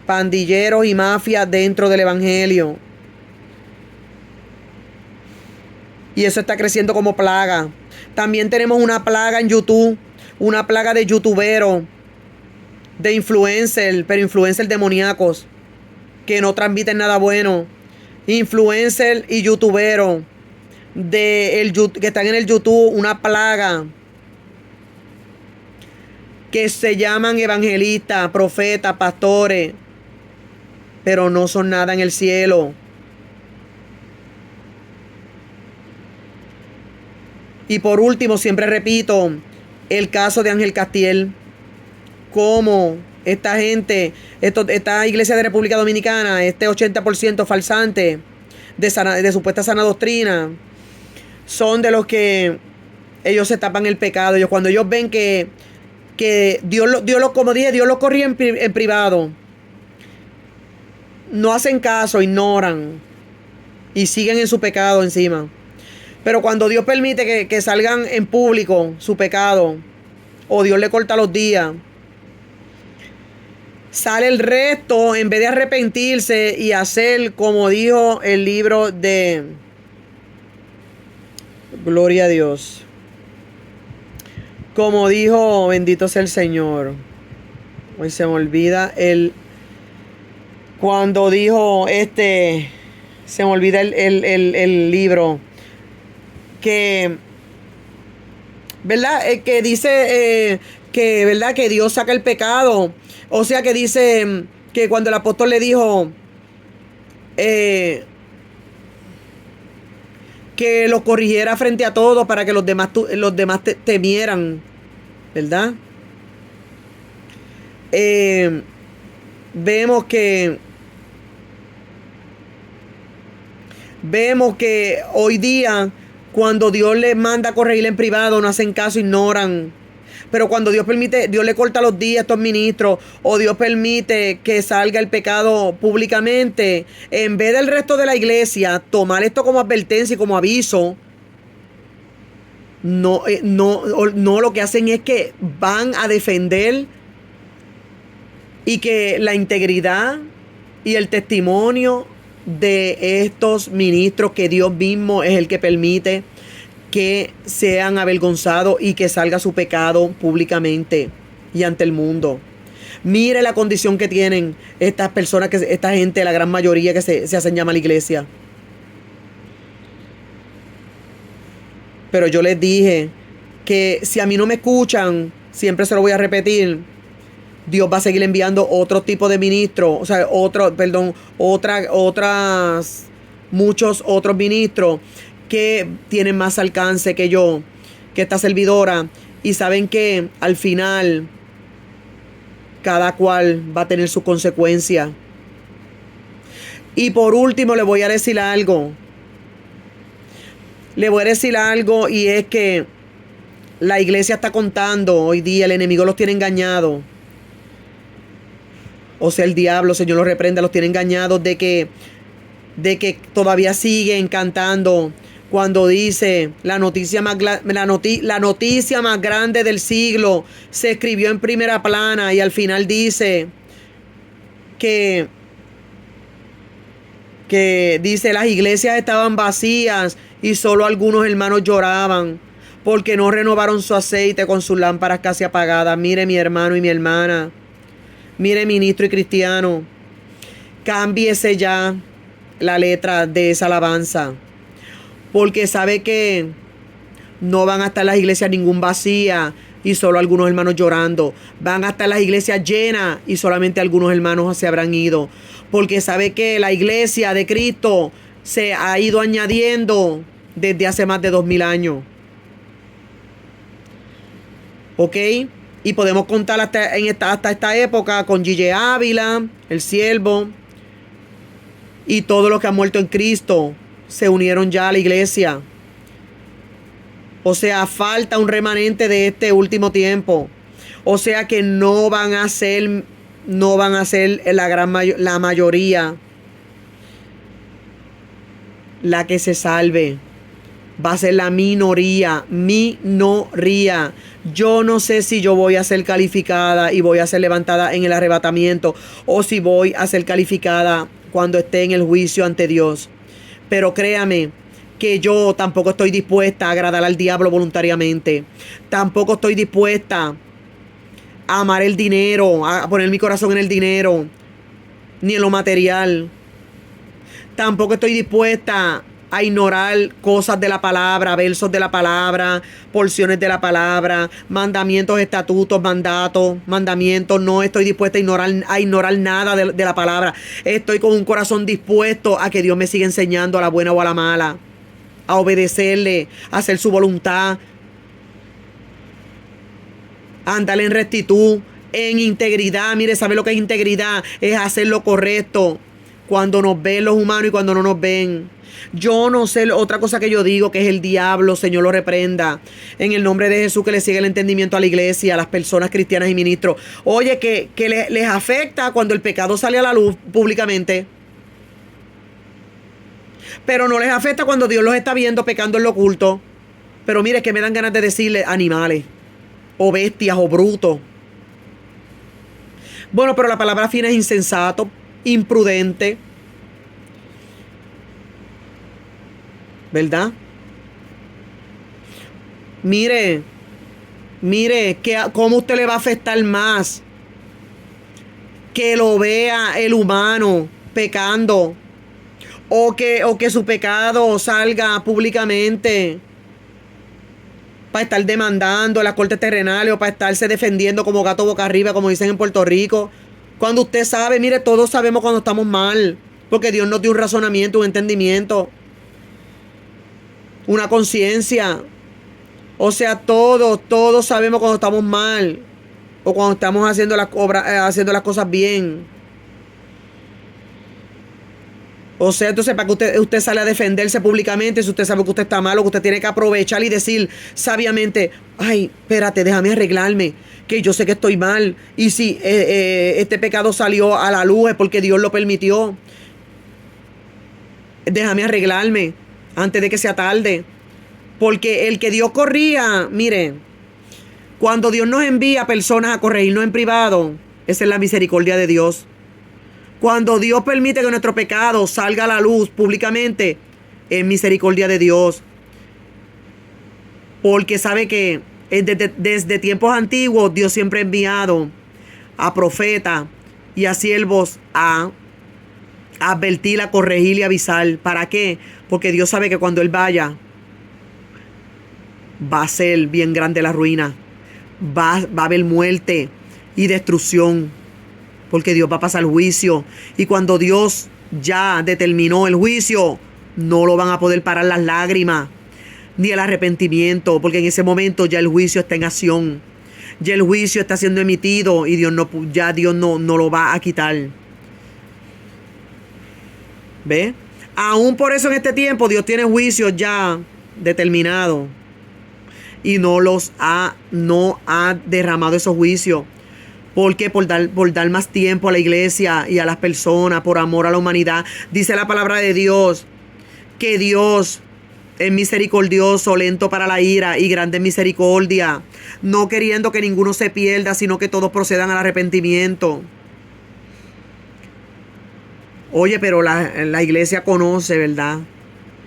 Pandilleros y mafias dentro del evangelio. Y eso está creciendo como plaga. También tenemos una plaga en YouTube. Una plaga de youtuberos. De influencers. Pero influencers demoníacos. Que no transmiten nada bueno. Influencers y youtuberos. Que están en el YouTube. Una plaga. Que se llaman evangelistas, profetas, pastores. Pero no son nada en el cielo. Y por último, siempre repito, el caso de Ángel Castiel. Cómo esta gente, esta iglesia de República Dominicana, este 80% falsante de supuesta sana doctrina, son de los que ellos se tapan el pecado. Cuando ellos ven que Dios como dije, Dios los corría en privado, no hacen caso, ignoran y siguen en su pecado encima. Pero cuando Dios permite que salgan en público su pecado, o Dios le corta los días, sale el resto, en vez de arrepentirse y hacer como dijo el libro de Gloria a Dios. Como dijo, bendito sea el Señor. Hoy se me olvida cuando dijo se me olvida el libro. Que, ¿verdad? Que dice que, ¿verdad? Que Dios saca el pecado. O sea, que dice que cuando el apóstol le dijo que los corrigiera frente a todos para que los demás temieran, ¿verdad? Vemos que hoy día, cuando Dios les manda a corregir en privado, no hacen caso, ignoran. Pero cuando Dios permite, Dios le corta los días a estos ministros, o Dios permite que salga el pecado públicamente, en vez del resto de la iglesia tomar esto como advertencia y como aviso, no, lo que hacen es que van a defender y que la integridad y el testimonio de estos ministros, que Dios mismo es el que permite que sean avergonzados y que salga su pecado públicamente y ante el mundo. Mire la condición que tienen estas personas, esta gente, la gran mayoría que se hacen llamar la iglesia. Pero yo les dije que si a mí no me escuchan, siempre se lo voy a repetir, Dios va a seguir enviando otro tipo de ministros, muchos otros ministros que tienen más alcance que yo, que esta servidora, y saben que al final cada cual va a tener sus consecuencias. Y por último le voy a decir algo. Y es que la iglesia está contando hoy día, el enemigo los tiene engañados. O sea, el diablo, Señor los reprenda, los tiene engañados de que todavía siguen cantando cuando dice la noticia más grande del siglo se escribió en primera plana, y al final dice que dice las iglesias estaban vacías y solo algunos hermanos lloraban porque no renovaron su aceite con sus lámparas casi apagadas. Mire, mi hermano y mi hermana, mire, ministro y cristiano, cámbiese ya la letra de esa alabanza, porque sabe que no van a estar las iglesias ningún vacías y solo algunos hermanos llorando. Van a estar las iglesias llenas y solamente algunos hermanos se habrán ido, porque sabe que la iglesia de Cristo se ha ido añadiendo desde hace más de 2000 años. ¿Ok? Y podemos contar hasta esta época con Gille Ávila, el siervo, y todos los que han muerto en Cristo se unieron ya a la iglesia. O sea, falta un remanente de este último tiempo. O sea que no van a ser la mayoría la que se salve. Va a ser la minoría. Minoría. Yo no sé si yo voy a ser calificada y voy a ser levantada en el arrebatamiento, o si voy a ser calificada cuando esté en el juicio ante Dios. Pero créame que yo tampoco estoy dispuesta a agradar al diablo voluntariamente. Tampoco estoy dispuesta a amar el dinero, a poner mi corazón en el dinero, ni en lo material. Tampoco estoy dispuesta a ignorar cosas de la palabra, versos de la palabra, porciones de la palabra, mandamientos, estatutos, mandatos, mandamientos. No estoy dispuesta a ignorar nada de la palabra. Estoy con un corazón dispuesto a que Dios me siga enseñando a la buena o a la mala, a obedecerle, a hacer su voluntad, a andar en rectitud, en integridad. Mire, ¿sabe lo que es integridad? Es hacer lo correcto cuando nos ven los humanos y cuando no nos ven. Yo no sé, otra cosa que yo digo, que es el diablo, Señor lo reprenda. En el nombre de Jesús, que le siga el entendimiento a la iglesia, a las personas cristianas y ministros. Oye, que les afecta cuando el pecado sale a la luz públicamente. Pero no les afecta cuando Dios los está viendo pecando en lo oculto. Pero mire, que me dan ganas de decirle animales, o bestias, o brutos. Bueno, pero la palabra fina es insensato, imprudente, ¿verdad? Mire, cómo usted le va a afectar más que lo vea el humano pecando, o que su pecado salga públicamente para estar demandando en las cortes terrenales, o para estarse defendiendo como gato boca arriba, como dicen en Puerto Rico. Cuando usted sabe, mire, todos sabemos cuando estamos mal, porque Dios nos dio un razonamiento, un entendimiento, una conciencia. O sea, todos sabemos cuando estamos mal, o cuando estamos haciendo las haciendo las cosas bien. O sea, entonces, para que usted sale a defenderse públicamente, si usted sabe que usted está mal, o que usted tiene que aprovechar y decir sabiamente: ay, espérate, déjame arreglarme, que yo sé que estoy mal, y si este pecado salió a la luz es porque Dios lo permitió. Déjame arreglarme antes de que sea tarde. Porque el que Dios corría, mire, cuando Dios nos envía personas a corregirnos en privado, esa es la misericordia de Dios. Cuando Dios permite que nuestro pecado salga a la luz públicamente, es misericordia de Dios. Porque sabe que desde tiempos antiguos Dios siempre ha enviado a profetas y a siervos a advertir, a corregir y avisar. ¿Para qué? Porque Dios sabe que cuando Él vaya, va a ser bien grande la ruina. Va a haber muerte y destrucción, porque Dios va a pasar juicio. Y cuando Dios ya determinó el juicio, no lo van a poder parar las lágrimas ni el arrepentimiento, porque en ese momento ya el juicio está en acción. Ya el juicio está siendo emitido y Dios no lo va a quitar. ¿Ve? Aún por eso en este tiempo Dios tiene juicios ya determinados y no ha derramado esos juicios. ¿Por qué? Por dar más tiempo a la iglesia y a las personas, por amor a la humanidad. Dice la palabra de Dios que Dios es misericordioso, lento para la ira y grande en misericordia, no queriendo que ninguno se pierda, sino que todos procedan al arrepentimiento. Oye, pero la iglesia conoce, ¿verdad?,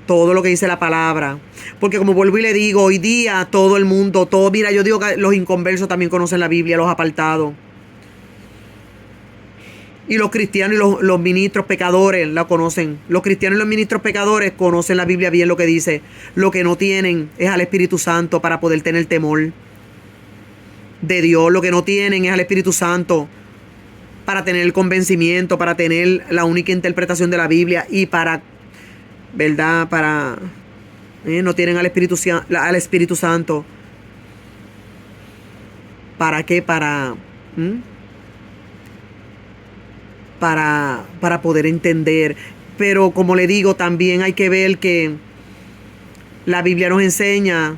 todo lo que dice la palabra. Porque como vuelvo y le digo, hoy día todo el mundo, mira, yo digo que los inconversos también conocen la Biblia, los apartados. Y los cristianos y los ministros pecadores la conocen. Los cristianos y los ministros pecadores conocen la Biblia bien lo que dice. Lo que no tienen es al Espíritu Santo para poder tener temor de Dios. Lo que no tienen es al Espíritu Santo para tener el convencimiento, para tener la única interpretación de la Biblia y para, ¿verdad? No tienen al Espíritu Santo. ¿Para qué? Para poder entender. Pero como le digo, también hay que ver que la Biblia nos enseña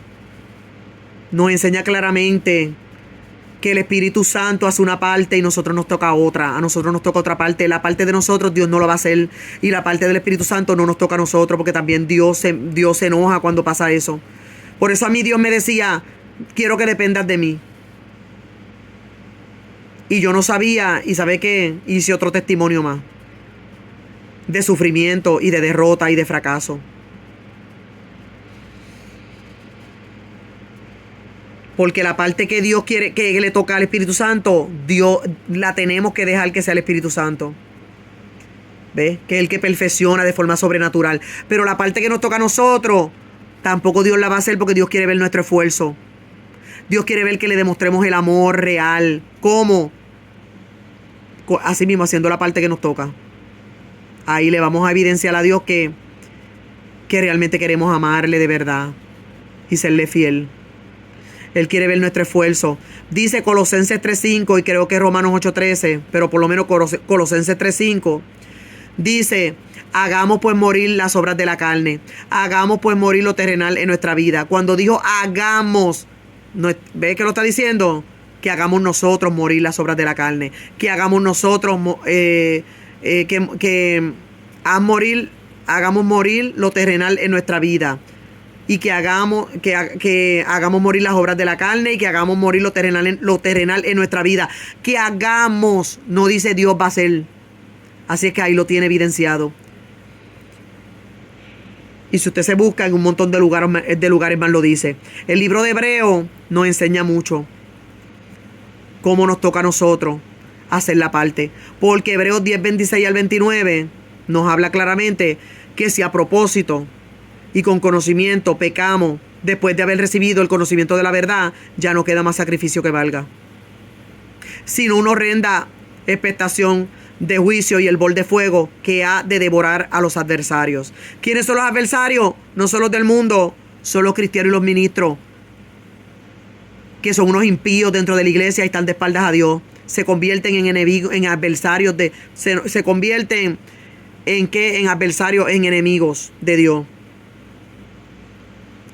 claramente que el Espíritu Santo hace una parte y nosotros nos toca otra. A nosotros nos toca otra parte. La parte de nosotros Dios no lo va a hacer. Y la parte del Espíritu Santo no nos toca a nosotros, porque también Dios se enoja cuando pasa eso. Por eso a mí Dios me decía, quiero que dependas de mí. Y yo no sabía, y ¿sabe qué? Hice otro testimonio más. De sufrimiento y de derrota y de fracaso. Porque la parte que Dios quiere que le toca al Espíritu Santo, Dios la tenemos que dejar que sea el Espíritu Santo. ¿Ves? Que es el que perfecciona de forma sobrenatural. Pero la parte que nos toca a nosotros, tampoco Dios la va a hacer, porque Dios quiere ver nuestro esfuerzo. Dios quiere ver que le demostremos el amor real. ¿Cómo? Así mismo, haciendo la parte que nos toca. Ahí le vamos a evidenciar a Dios que realmente queremos amarle de verdad y serle fiel. Él quiere ver nuestro esfuerzo. Dice Colosenses 3:5 y creo que Romanos 8:13, pero por lo menos Colosenses 3:5 dice: hagamos pues morir las obras de la carne, hagamos pues morir lo terrenal en nuestra vida. Cuando dijo hagamos, ¿ves que lo está diciendo? Que hagamos nosotros morir las obras de la carne, que hagamos nosotros hagamos morir lo terrenal en nuestra vida. Y que hagamos morir las obras de la carne, y que hagamos morir lo terrenal en nuestra vida. Que hagamos, no dice Dios va a hacer. Así es que ahí lo tiene evidenciado. Y si usted se busca en un montón de lugares más lo dice. El libro de Hebreos nos enseña mucho cómo nos toca a nosotros hacer la parte. Porque Hebreos 10:26 al 29 nos habla claramente que si a propósito y con conocimiento pecamos después de haber recibido el conocimiento de la verdad, ya no queda más sacrificio que valga, sino una horrenda expectación de juicio y el bol de fuego que ha de devorar a los adversarios. ¿Quiénes son los adversarios? No son los del mundo, son los cristianos y los ministros, que son unos impíos dentro de la iglesia y están de espaldas a Dios. Se convierten en enemigos, en adversarios se convierten en ¿qué? En adversarios, en enemigos de Dios.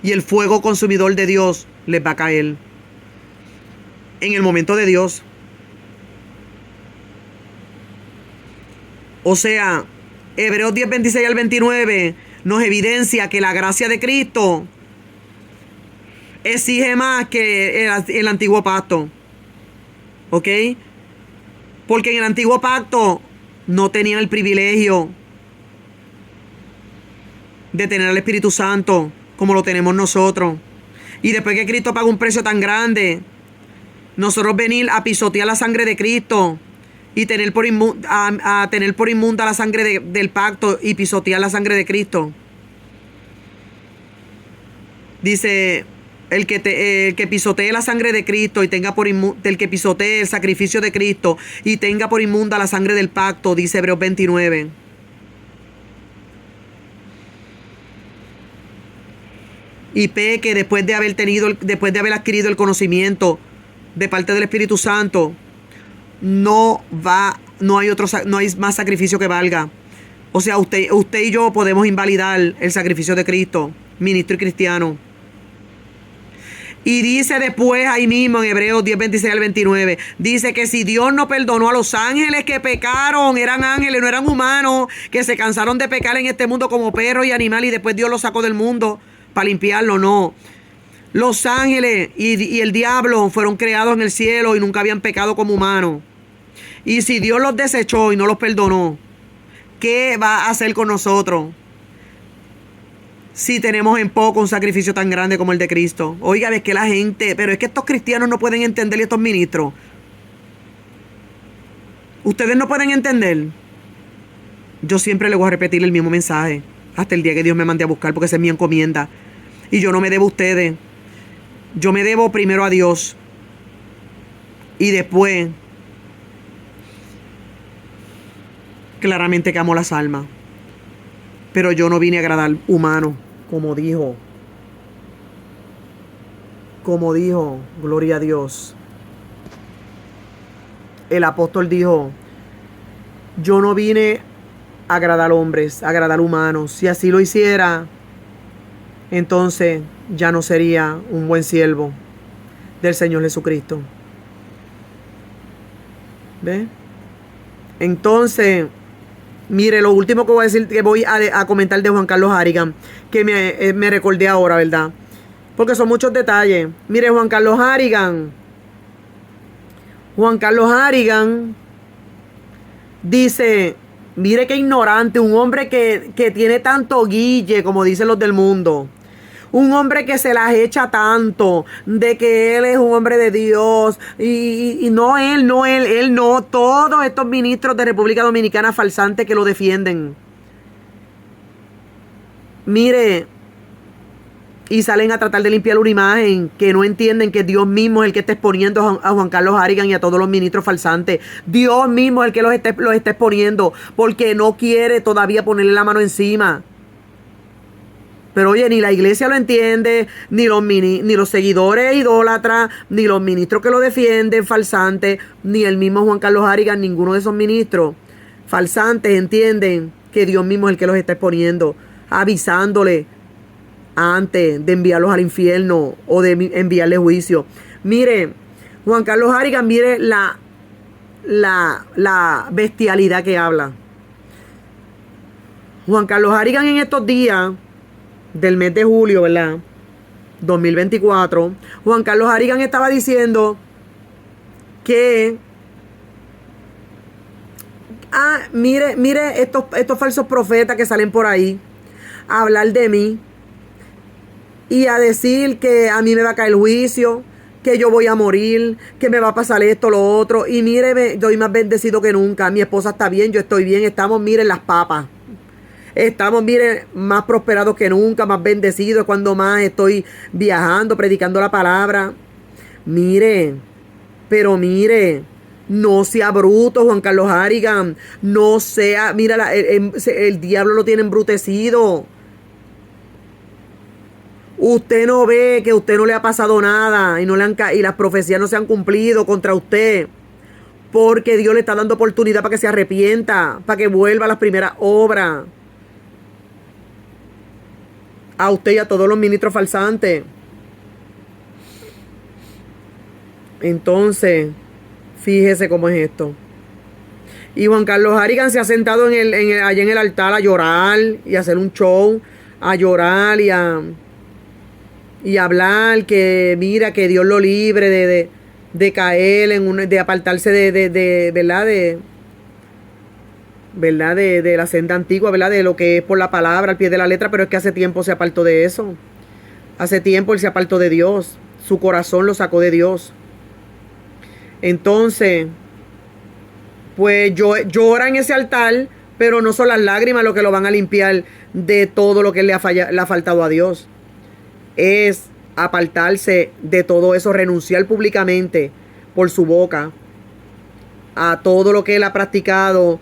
Y el fuego consumidor de Dios les va a caer en el momento de Dios. O sea, Hebreos 10:26 al 29 nos evidencia que la gracia de Cristo exige más que el antiguo pacto. ¿Ok? Porque en el antiguo pacto no tenían el privilegio de tener al Espíritu Santo como lo tenemos nosotros. Y después que Cristo pagó un precio tan grande, nosotros venir a pisotear la sangre de Cristo y tener por inmunda la sangre del pacto y pisotear la sangre de Cristo. Dice, el que pisotee la sangre de Cristo y tenga el que pisotee el sacrificio de Cristo y tenga por inmunda la sangre del pacto, dice Hebreos 29. Y peque después de haber adquirido el conocimiento de parte del Espíritu Santo, no hay más sacrificio que valga. O sea, usted y yo podemos invalidar el sacrificio de Cristo, ministro y cristiano. Y dice después ahí mismo en Hebreos 10:26 al 29, dice que si Dios no perdonó a los ángeles que pecaron, eran ángeles, no eran humanos, que se cansaron de pecar en este mundo como perros y animales y después Dios los sacó del mundo para limpiarlo, no. Los ángeles y el diablo fueron creados en el cielo y nunca habían pecado como humanos. Y si Dios los desechó y no los perdonó, ¿qué va a hacer con nosotros si tenemos en poco un sacrificio tan grande como el de Cristo? Oiga, es que la gente, pero es que estos cristianos no pueden entender, y estos ministros, ustedes no pueden entender. Yo siempre les voy a repetir el mismo mensaje hasta el día que Dios me mande a buscar, porque esa es mi encomienda. Y yo no me debo a ustedes. Yo me debo primero a Dios. Y después, claramente que amo las almas. Pero yo no vine a agradar humanos, como dijo, gloria a Dios. El apóstol dijo, yo no vine a agradar hombres, a agradar humanos. Si así lo hiciera, entonces ya no sería un buen siervo del Señor Jesucristo. ¿Ve? Entonces, mire, lo último que voy a decir, que voy a comentar de Juan Carlos Harrigan, que me recordé ahora, ¿verdad? Porque son muchos detalles. Mire, Juan Carlos Harrigan dice, mire qué ignorante, un hombre que tiene tanto guille, como dicen los del mundo. Un hombre que se las echa tanto, de que él es un hombre de Dios, y no él, todos estos ministros de República Dominicana falsantes que lo defienden. Mire, y salen a tratar de limpiar una imagen, que no entienden que Dios mismo es el que está exponiendo a Juan Carlos Harrigan y a todos los ministros falsantes. Dios mismo es el que los está exponiendo, porque no quiere todavía ponerle la mano encima. Pero oye, ni la iglesia lo entiende, ni los seguidores idólatras, ni los ministros que lo defienden, falsantes, ni el mismo Juan Carlos Harrigan, ninguno de esos ministros falsantes entienden que Dios mismo es el que los está exponiendo, avisándole antes de enviarlos al infierno o de enviarle juicio. Mire, Juan Carlos Harrigan, mire la bestialidad que habla. Juan Carlos Harrigan en estos días del mes de julio, ¿verdad? 2024, Juan Carlos Harrigan estaba diciendo que mire estos falsos profetas que salen por ahí a hablar de mí y a decir que a mí me va a caer el juicio, que yo voy a morir, que me va a pasar esto, lo otro. Y mire, estoy más bendecido que nunca. Mi esposa está bien, yo estoy bien. Estamos, miren, las papas. Estamos, miren, más prosperados que nunca, más bendecidos. Cuando más estoy viajando, predicando la palabra. Mire, pero mire, no sea bruto, Juan Carlos Harrigan. No sea, mira, el diablo lo tiene embrutecido. Usted no ve que a usted no le ha pasado nada y las profecías no se han cumplido contra usted. Porque Dios le está dando oportunidad para que se arrepienta, para que vuelva a las primeras obras. A usted y a todos los ministros falsantes. Entonces, fíjese cómo es esto. Y Juan Carlos Harrigan se ha sentado allá en el altar a llorar y a hacer un show, a llorar y a hablar que mira que Dios lo libre de caer de apartarse ¿verdad? De la senda antigua, ¿verdad? De lo que es por la palabra, al pie de la letra, pero es que hace tiempo se apartó de eso. Hace tiempo él se apartó de Dios. Su corazón lo sacó de Dios. Entonces, pues llora en ese altar, pero no son las lágrimas lo que lo van a limpiar de todo lo que le ha faltado a Dios. Es apartarse de todo eso, renunciar públicamente por su boca a todo lo que él ha practicado,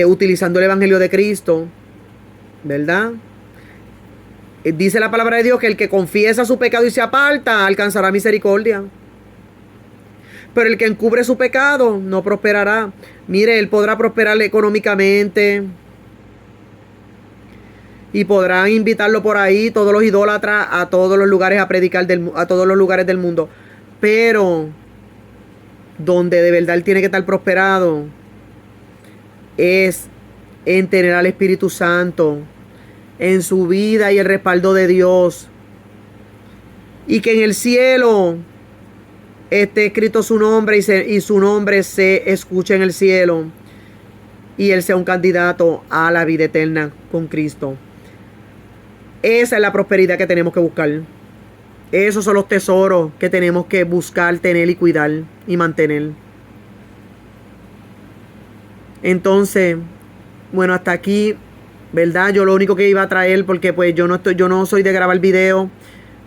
utilizando el Evangelio de Cristo, ¿verdad? Dice la palabra de Dios que el que confiesa su pecado y se aparta alcanzará misericordia. Pero el que encubre su pecado no prosperará. Mire, él podrá prosperar económicamente y podrán invitarlo por ahí todos los idólatras a todos los lugares a predicar a todos los lugares del mundo. Pero donde de verdad él tiene que estar prosperado es en tener al Espíritu Santo en su vida y el respaldo de Dios. Y que en el cielo esté escrito su nombre y su nombre se escuche en el cielo. Y él sea un candidato a la vida eterna con Cristo. Esa es la prosperidad que tenemos que buscar. Esos son los tesoros que tenemos que buscar, tener y cuidar y mantener. Entonces, bueno, hasta aquí, ¿verdad? Yo lo único que iba a traer, porque pues yo no soy de grabar video,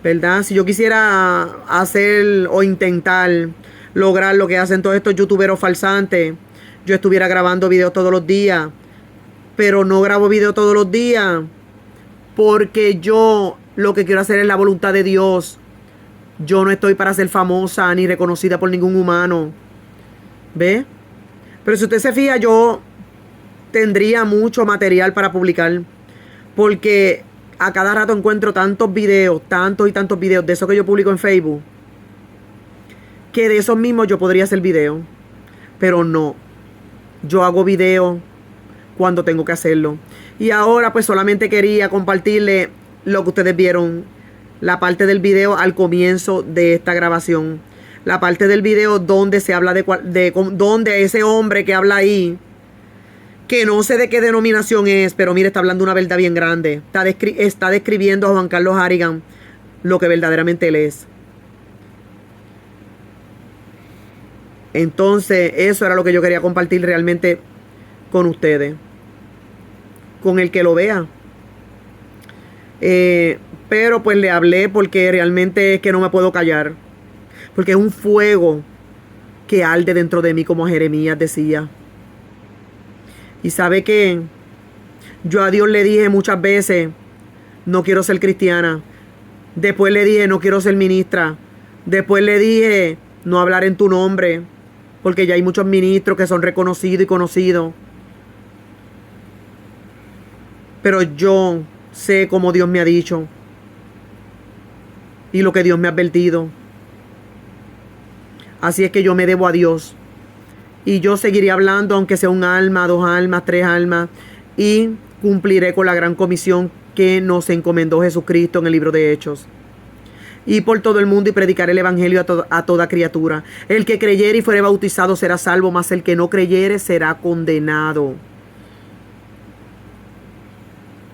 ¿verdad? Si yo quisiera hacer o intentar lograr lo que hacen todos estos youtuberos falsantes, yo estuviera grabando videos todos los días. Pero no grabo videos todos los días porque yo lo que quiero hacer es la voluntad de Dios. Yo no estoy para ser famosa ni reconocida por ningún humano. ¿Ve? Pero si usted se fija, yo tendría mucho material para publicar. Porque a cada rato encuentro tantos videos de esos que yo publico en Facebook, que de esos mismos yo podría hacer video. Pero no, yo hago video cuando tengo que hacerlo. Y ahora pues solamente quería compartirle lo que ustedes vieron, la parte del video al comienzo de esta grabación, la parte del video donde se habla de donde ese hombre que habla ahí, que no sé de qué denominación es, pero mire, está hablando una verdad bien grande, está describiendo a Juan Carlos Harrigan lo que verdaderamente él es. Entonces eso era lo que yo quería compartir realmente con ustedes, con el que lo vea. Pero pues le hablé porque realmente es que no me puedo callar, porque es un fuego que arde dentro de mí, como Jeremías decía. Y sabe que yo a Dios le dije muchas veces, no quiero ser cristiana. Después le dije, no quiero ser ministra. Después le dije, no hablar en tu nombre, porque ya hay muchos ministros que son reconocidos y conocidos. Pero yo sé como Dios me ha dicho y lo que Dios me ha advertido. Así es que yo me debo a Dios. Y yo seguiré hablando, aunque sea un alma, 2 almas, 3 almas. Y cumpliré con la gran comisión que nos encomendó Jesucristo en el libro de Hechos. Y por todo el mundo y predicaré el evangelio a toda criatura. El que creyere y fuere bautizado será salvo, mas el que no creyere será condenado.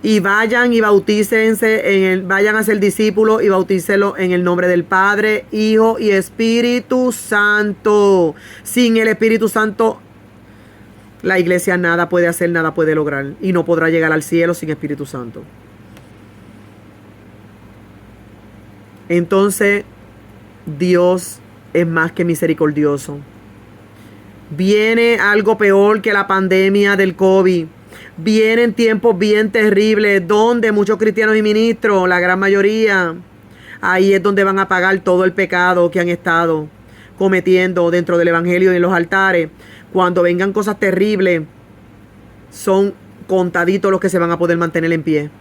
Y vayan y bautícense, vayan a ser discípulos y bautícenlo en el nombre del Padre, Hijo y Espíritu Santo. Sin el Espíritu Santo, la iglesia nada puede hacer, nada puede lograr. Y no podrá llegar al cielo sin Espíritu Santo. Entonces, Dios es más que misericordioso. Viene algo peor que la pandemia del COVID. Vienen tiempos bien terribles donde muchos cristianos y ministros, la gran mayoría, ahí es donde van a pagar todo el pecado que han estado cometiendo dentro del evangelio y en los altares. Cuando vengan cosas terribles, son contaditos los que se van a poder mantener en pie.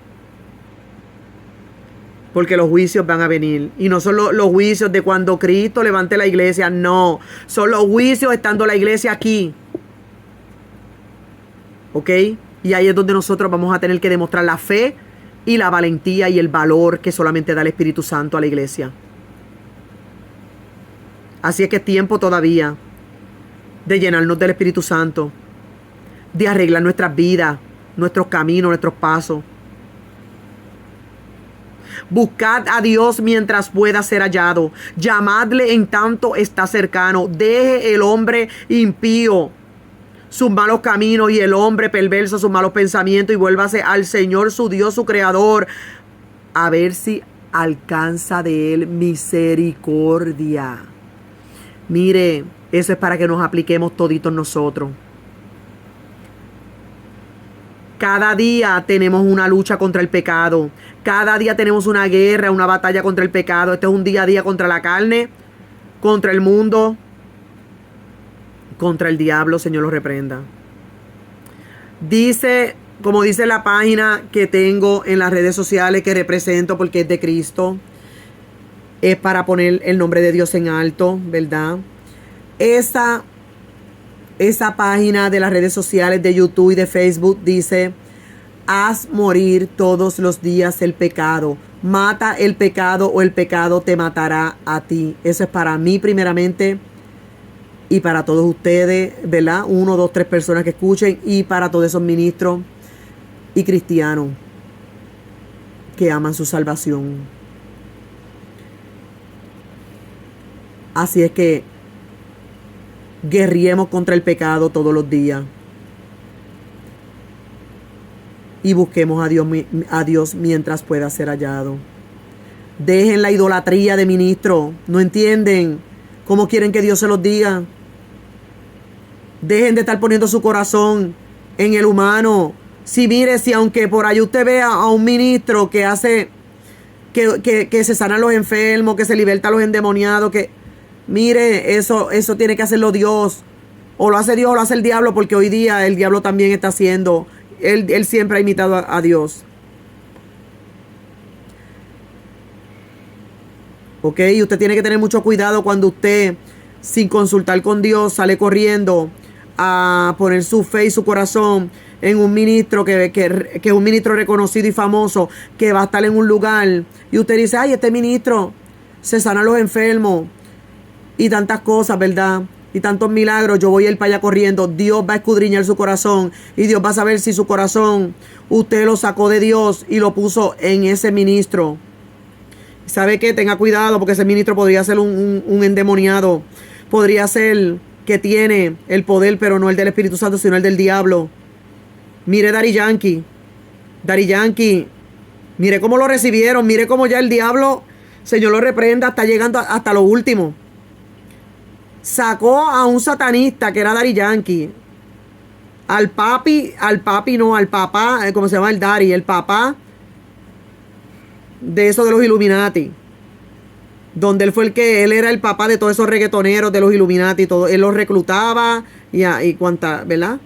Porque los juicios van a venir. Y no son los juicios de cuando Cristo levante la iglesia, no. Son los juicios estando la iglesia aquí. ¿Ok? Y ahí es donde nosotros vamos a tener que demostrar la fe y la valentía y el valor que solamente da el Espíritu Santo a la iglesia. Así es que es tiempo todavía de llenarnos del Espíritu Santo, de arreglar nuestras vidas, nuestros caminos, nuestros pasos. Buscad a Dios mientras pueda ser hallado. Llamadle en tanto está cercano. Deje el hombre impío sus malos caminos y el hombre perverso sus malos pensamientos y vuélvase al Señor su Dios, su Creador, a ver si alcanza de Él misericordia. Mire, eso es para que nos apliquemos toditos nosotros. Cada día tenemos una lucha contra el pecado. Cada día tenemos una guerra, una batalla contra el pecado. Este es un día a día contra la carne, contra el mundo, contra el diablo. Señor lo reprenda. Dice, como dice la página que tengo en las redes sociales, que represento porque es de Cristo, es para poner el nombre de Dios en alto, ¿verdad? Esa página de las redes sociales de YouTube y de Facebook dice: haz morir todos los días el pecado. Mata el pecado o el pecado te matará a ti. Eso es para mí primeramente y para todos ustedes, ¿verdad? 1, 2, 3 personas que escuchen, y para todos esos ministros y cristianos que aman su salvación. Así es que guerriemos contra el pecado todos los días. Y busquemos a Dios mientras pueda ser hallado. Dejen la idolatría de ministro. ¿No entienden cómo quieren que Dios se los diga? Dejen de estar poniendo su corazón en el humano. Si mire, si aunque por ahí usted vea a un ministro que hace que se sanan los enfermos, que se liberta a los endemoniados, que mire, eso tiene que hacerlo Dios. O lo hace Dios o lo hace el diablo, porque hoy día el diablo también está haciendo. Él siempre ha imitado a Dios. Ok, y usted tiene que tener mucho cuidado cuando usted sin consultar con Dios, sale corriendo a poner su fe y su corazón en un ministro que es un ministro reconocido y famoso, que va a estar en un lugar, y usted dice, ay, este ministro se sana a los enfermos y tantas cosas, ¿verdad? Y tantos milagros, yo voy a ir para allá corriendo. Dios va a escudriñar su corazón y Dios va a saber si su corazón usted lo sacó de Dios y lo puso en ese ministro. ¿Sabe qué? Tenga cuidado, porque ese ministro podría ser un endemoniado, podría ser que tiene el poder, pero no el del Espíritu Santo, sino el del diablo. Mire Daddy Yankee, mire cómo lo recibieron, mire cómo ya el diablo, Señor lo reprenda, está llegando hasta lo último. Sacó a un satanista que era Daddy Yankee, al papá, ¿cómo se llama? El Daddy, el papá de eso de los Illuminati, donde él era el papá de todos esos reggaetoneros de los Illuminati, todo, él los reclutaba y cuanta, ¿verdad?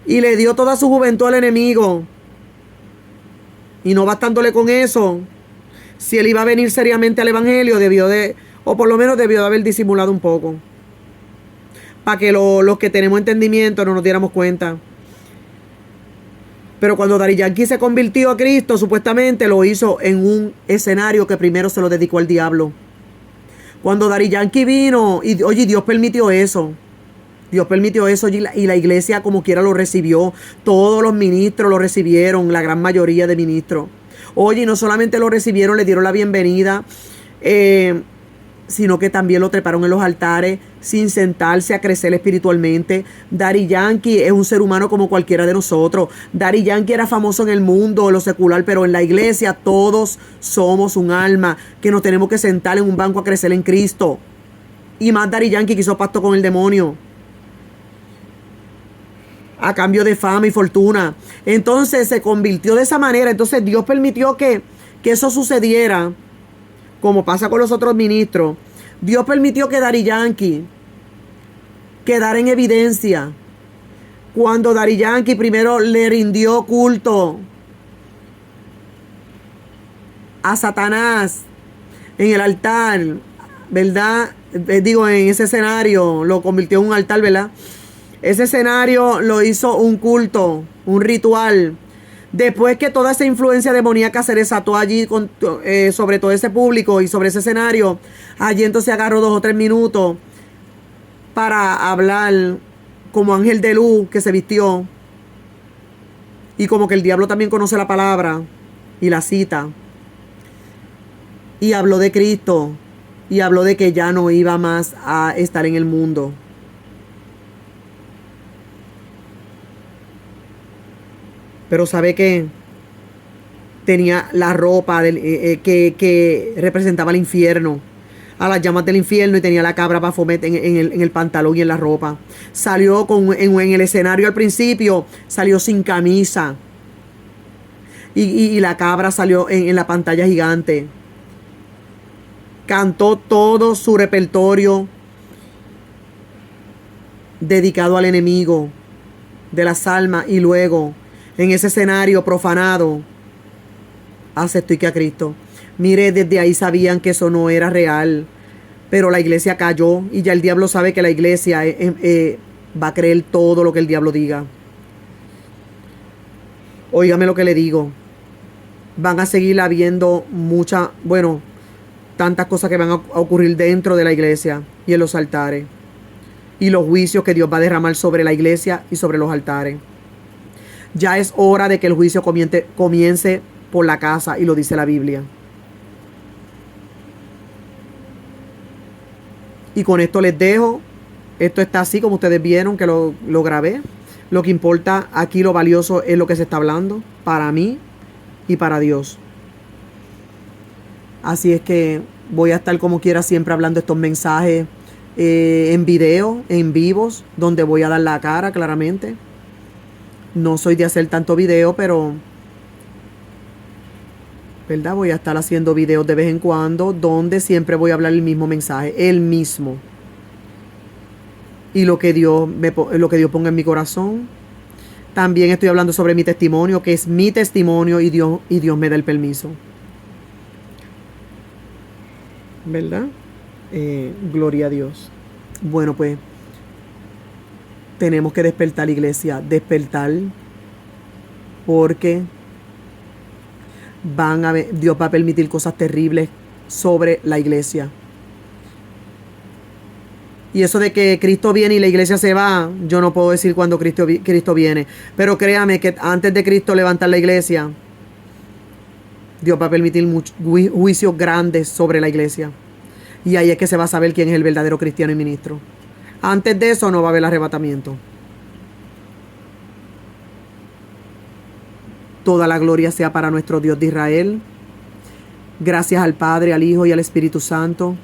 Y le dio toda su juventud al enemigo. Y no bastándole con eso, si él iba a venir seriamente al evangelio, o por lo menos debió de haber disimulado un poco, para que los que tenemos entendimiento no nos diéramos cuenta. Pero cuando Daddy Yankee se convirtió a Cristo, supuestamente lo hizo en un escenario que primero se lo dedicó al diablo. Cuando Daddy Yankee vino, y oye, Dios permitió eso. Dios permitió eso y la iglesia como quiera lo recibió. Todos los ministros lo recibieron, la gran mayoría de ministros. Oye, y no solamente lo recibieron, le dieron la bienvenida, sino que también lo treparon en los altares sin sentarse a crecer espiritualmente. Daddy Yankee es un ser humano como cualquiera de nosotros. Daddy Yankee era famoso en el mundo, en lo secular, pero en la iglesia todos somos un alma que nos tenemos que sentar en un banco a crecer en Cristo. Y más Daddy Yankee que hizo pacto con el demonio a cambio de fama y fortuna. Entonces se convirtió de esa manera. Entonces Dios permitió que eso sucediera, como pasa con los otros ministros. Dios permitió que Daddy Yankee quedara en evidencia cuando Daddy Yankee primero le rindió culto a Satanás en el altar, ¿verdad? Digo, en ese escenario lo convirtió en un altar, ¿verdad? Ese escenario lo hizo un culto, un ritual. Después que toda esa influencia demoníaca se desató allí sobre todo ese público y sobre ese escenario, allí entonces agarró 2 o 3 minutos para hablar como ángel de luz que se vistió. Y como que el diablo también conoce la palabra y la cita. Y habló de Cristo y habló de que ya no iba más a estar en el mundo. Pero ¿sabe qué? Tenía la ropa que representaba el infierno, a las llamas del infierno, y tenía la cabra Baphomet en el pantalón y en la ropa. Salió en el escenario al principio, salió sin camisa. Y la cabra salió en la pantalla gigante. Cantó todo su repertorio dedicado al enemigo de las almas, y luego en ese escenario profanado aceptó a Cristo. Mire, desde ahí sabían que eso no era real, pero la iglesia cayó, y ya el diablo sabe que la iglesia va a creer todo lo que el diablo diga. Óigame lo que le digo. Van a seguir habiendo tantas cosas que van a ocurrir dentro de la iglesia y en los altares, y los juicios que Dios va a derramar sobre la iglesia y sobre los altares. Ya es hora de que el juicio comience por la casa, y lo dice la Biblia. Y con esto les dejo. Esto está así como ustedes vieron que lo grabé. Lo que importa aquí, lo valioso, es lo que se está hablando para mí y para Dios. Así es que voy a estar como quiera siempre hablando estos mensajes en video, en vivos, donde voy a dar la cara claramente. No soy de hacer tanto video, pero ¿verdad? Voy a estar haciendo videos de vez en cuando, donde siempre voy a hablar el mismo mensaje, el mismo. Y lo que Dios ponga en mi corazón. También estoy hablando sobre mi testimonio, que es mi testimonio, y Dios me da el permiso. ¿Verdad? Gloria a Dios. Bueno, pues tenemos que despertar, iglesia, despertar, porque Dios va a permitir cosas terribles sobre la iglesia. Y eso de que Cristo viene y la iglesia se va, yo no puedo decir cuándo Cristo viene. Pero créame que antes de Cristo levantar la iglesia, Dios va a permitir juicios grandes sobre la iglesia. Y ahí es que se va a saber quién es el verdadero cristiano y ministro. Antes de eso no va a haber arrebatamiento. Toda la gloria sea para nuestro Dios de Israel. Gracias al Padre, al Hijo y al Espíritu Santo.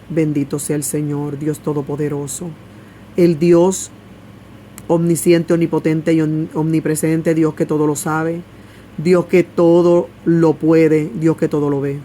Bendito sea el Señor, Dios Todopoderoso. El Dios omnisciente, omnipotente y omnipresente. Dios que todo lo sabe. Dios que todo lo puede. Dios que todo lo ve.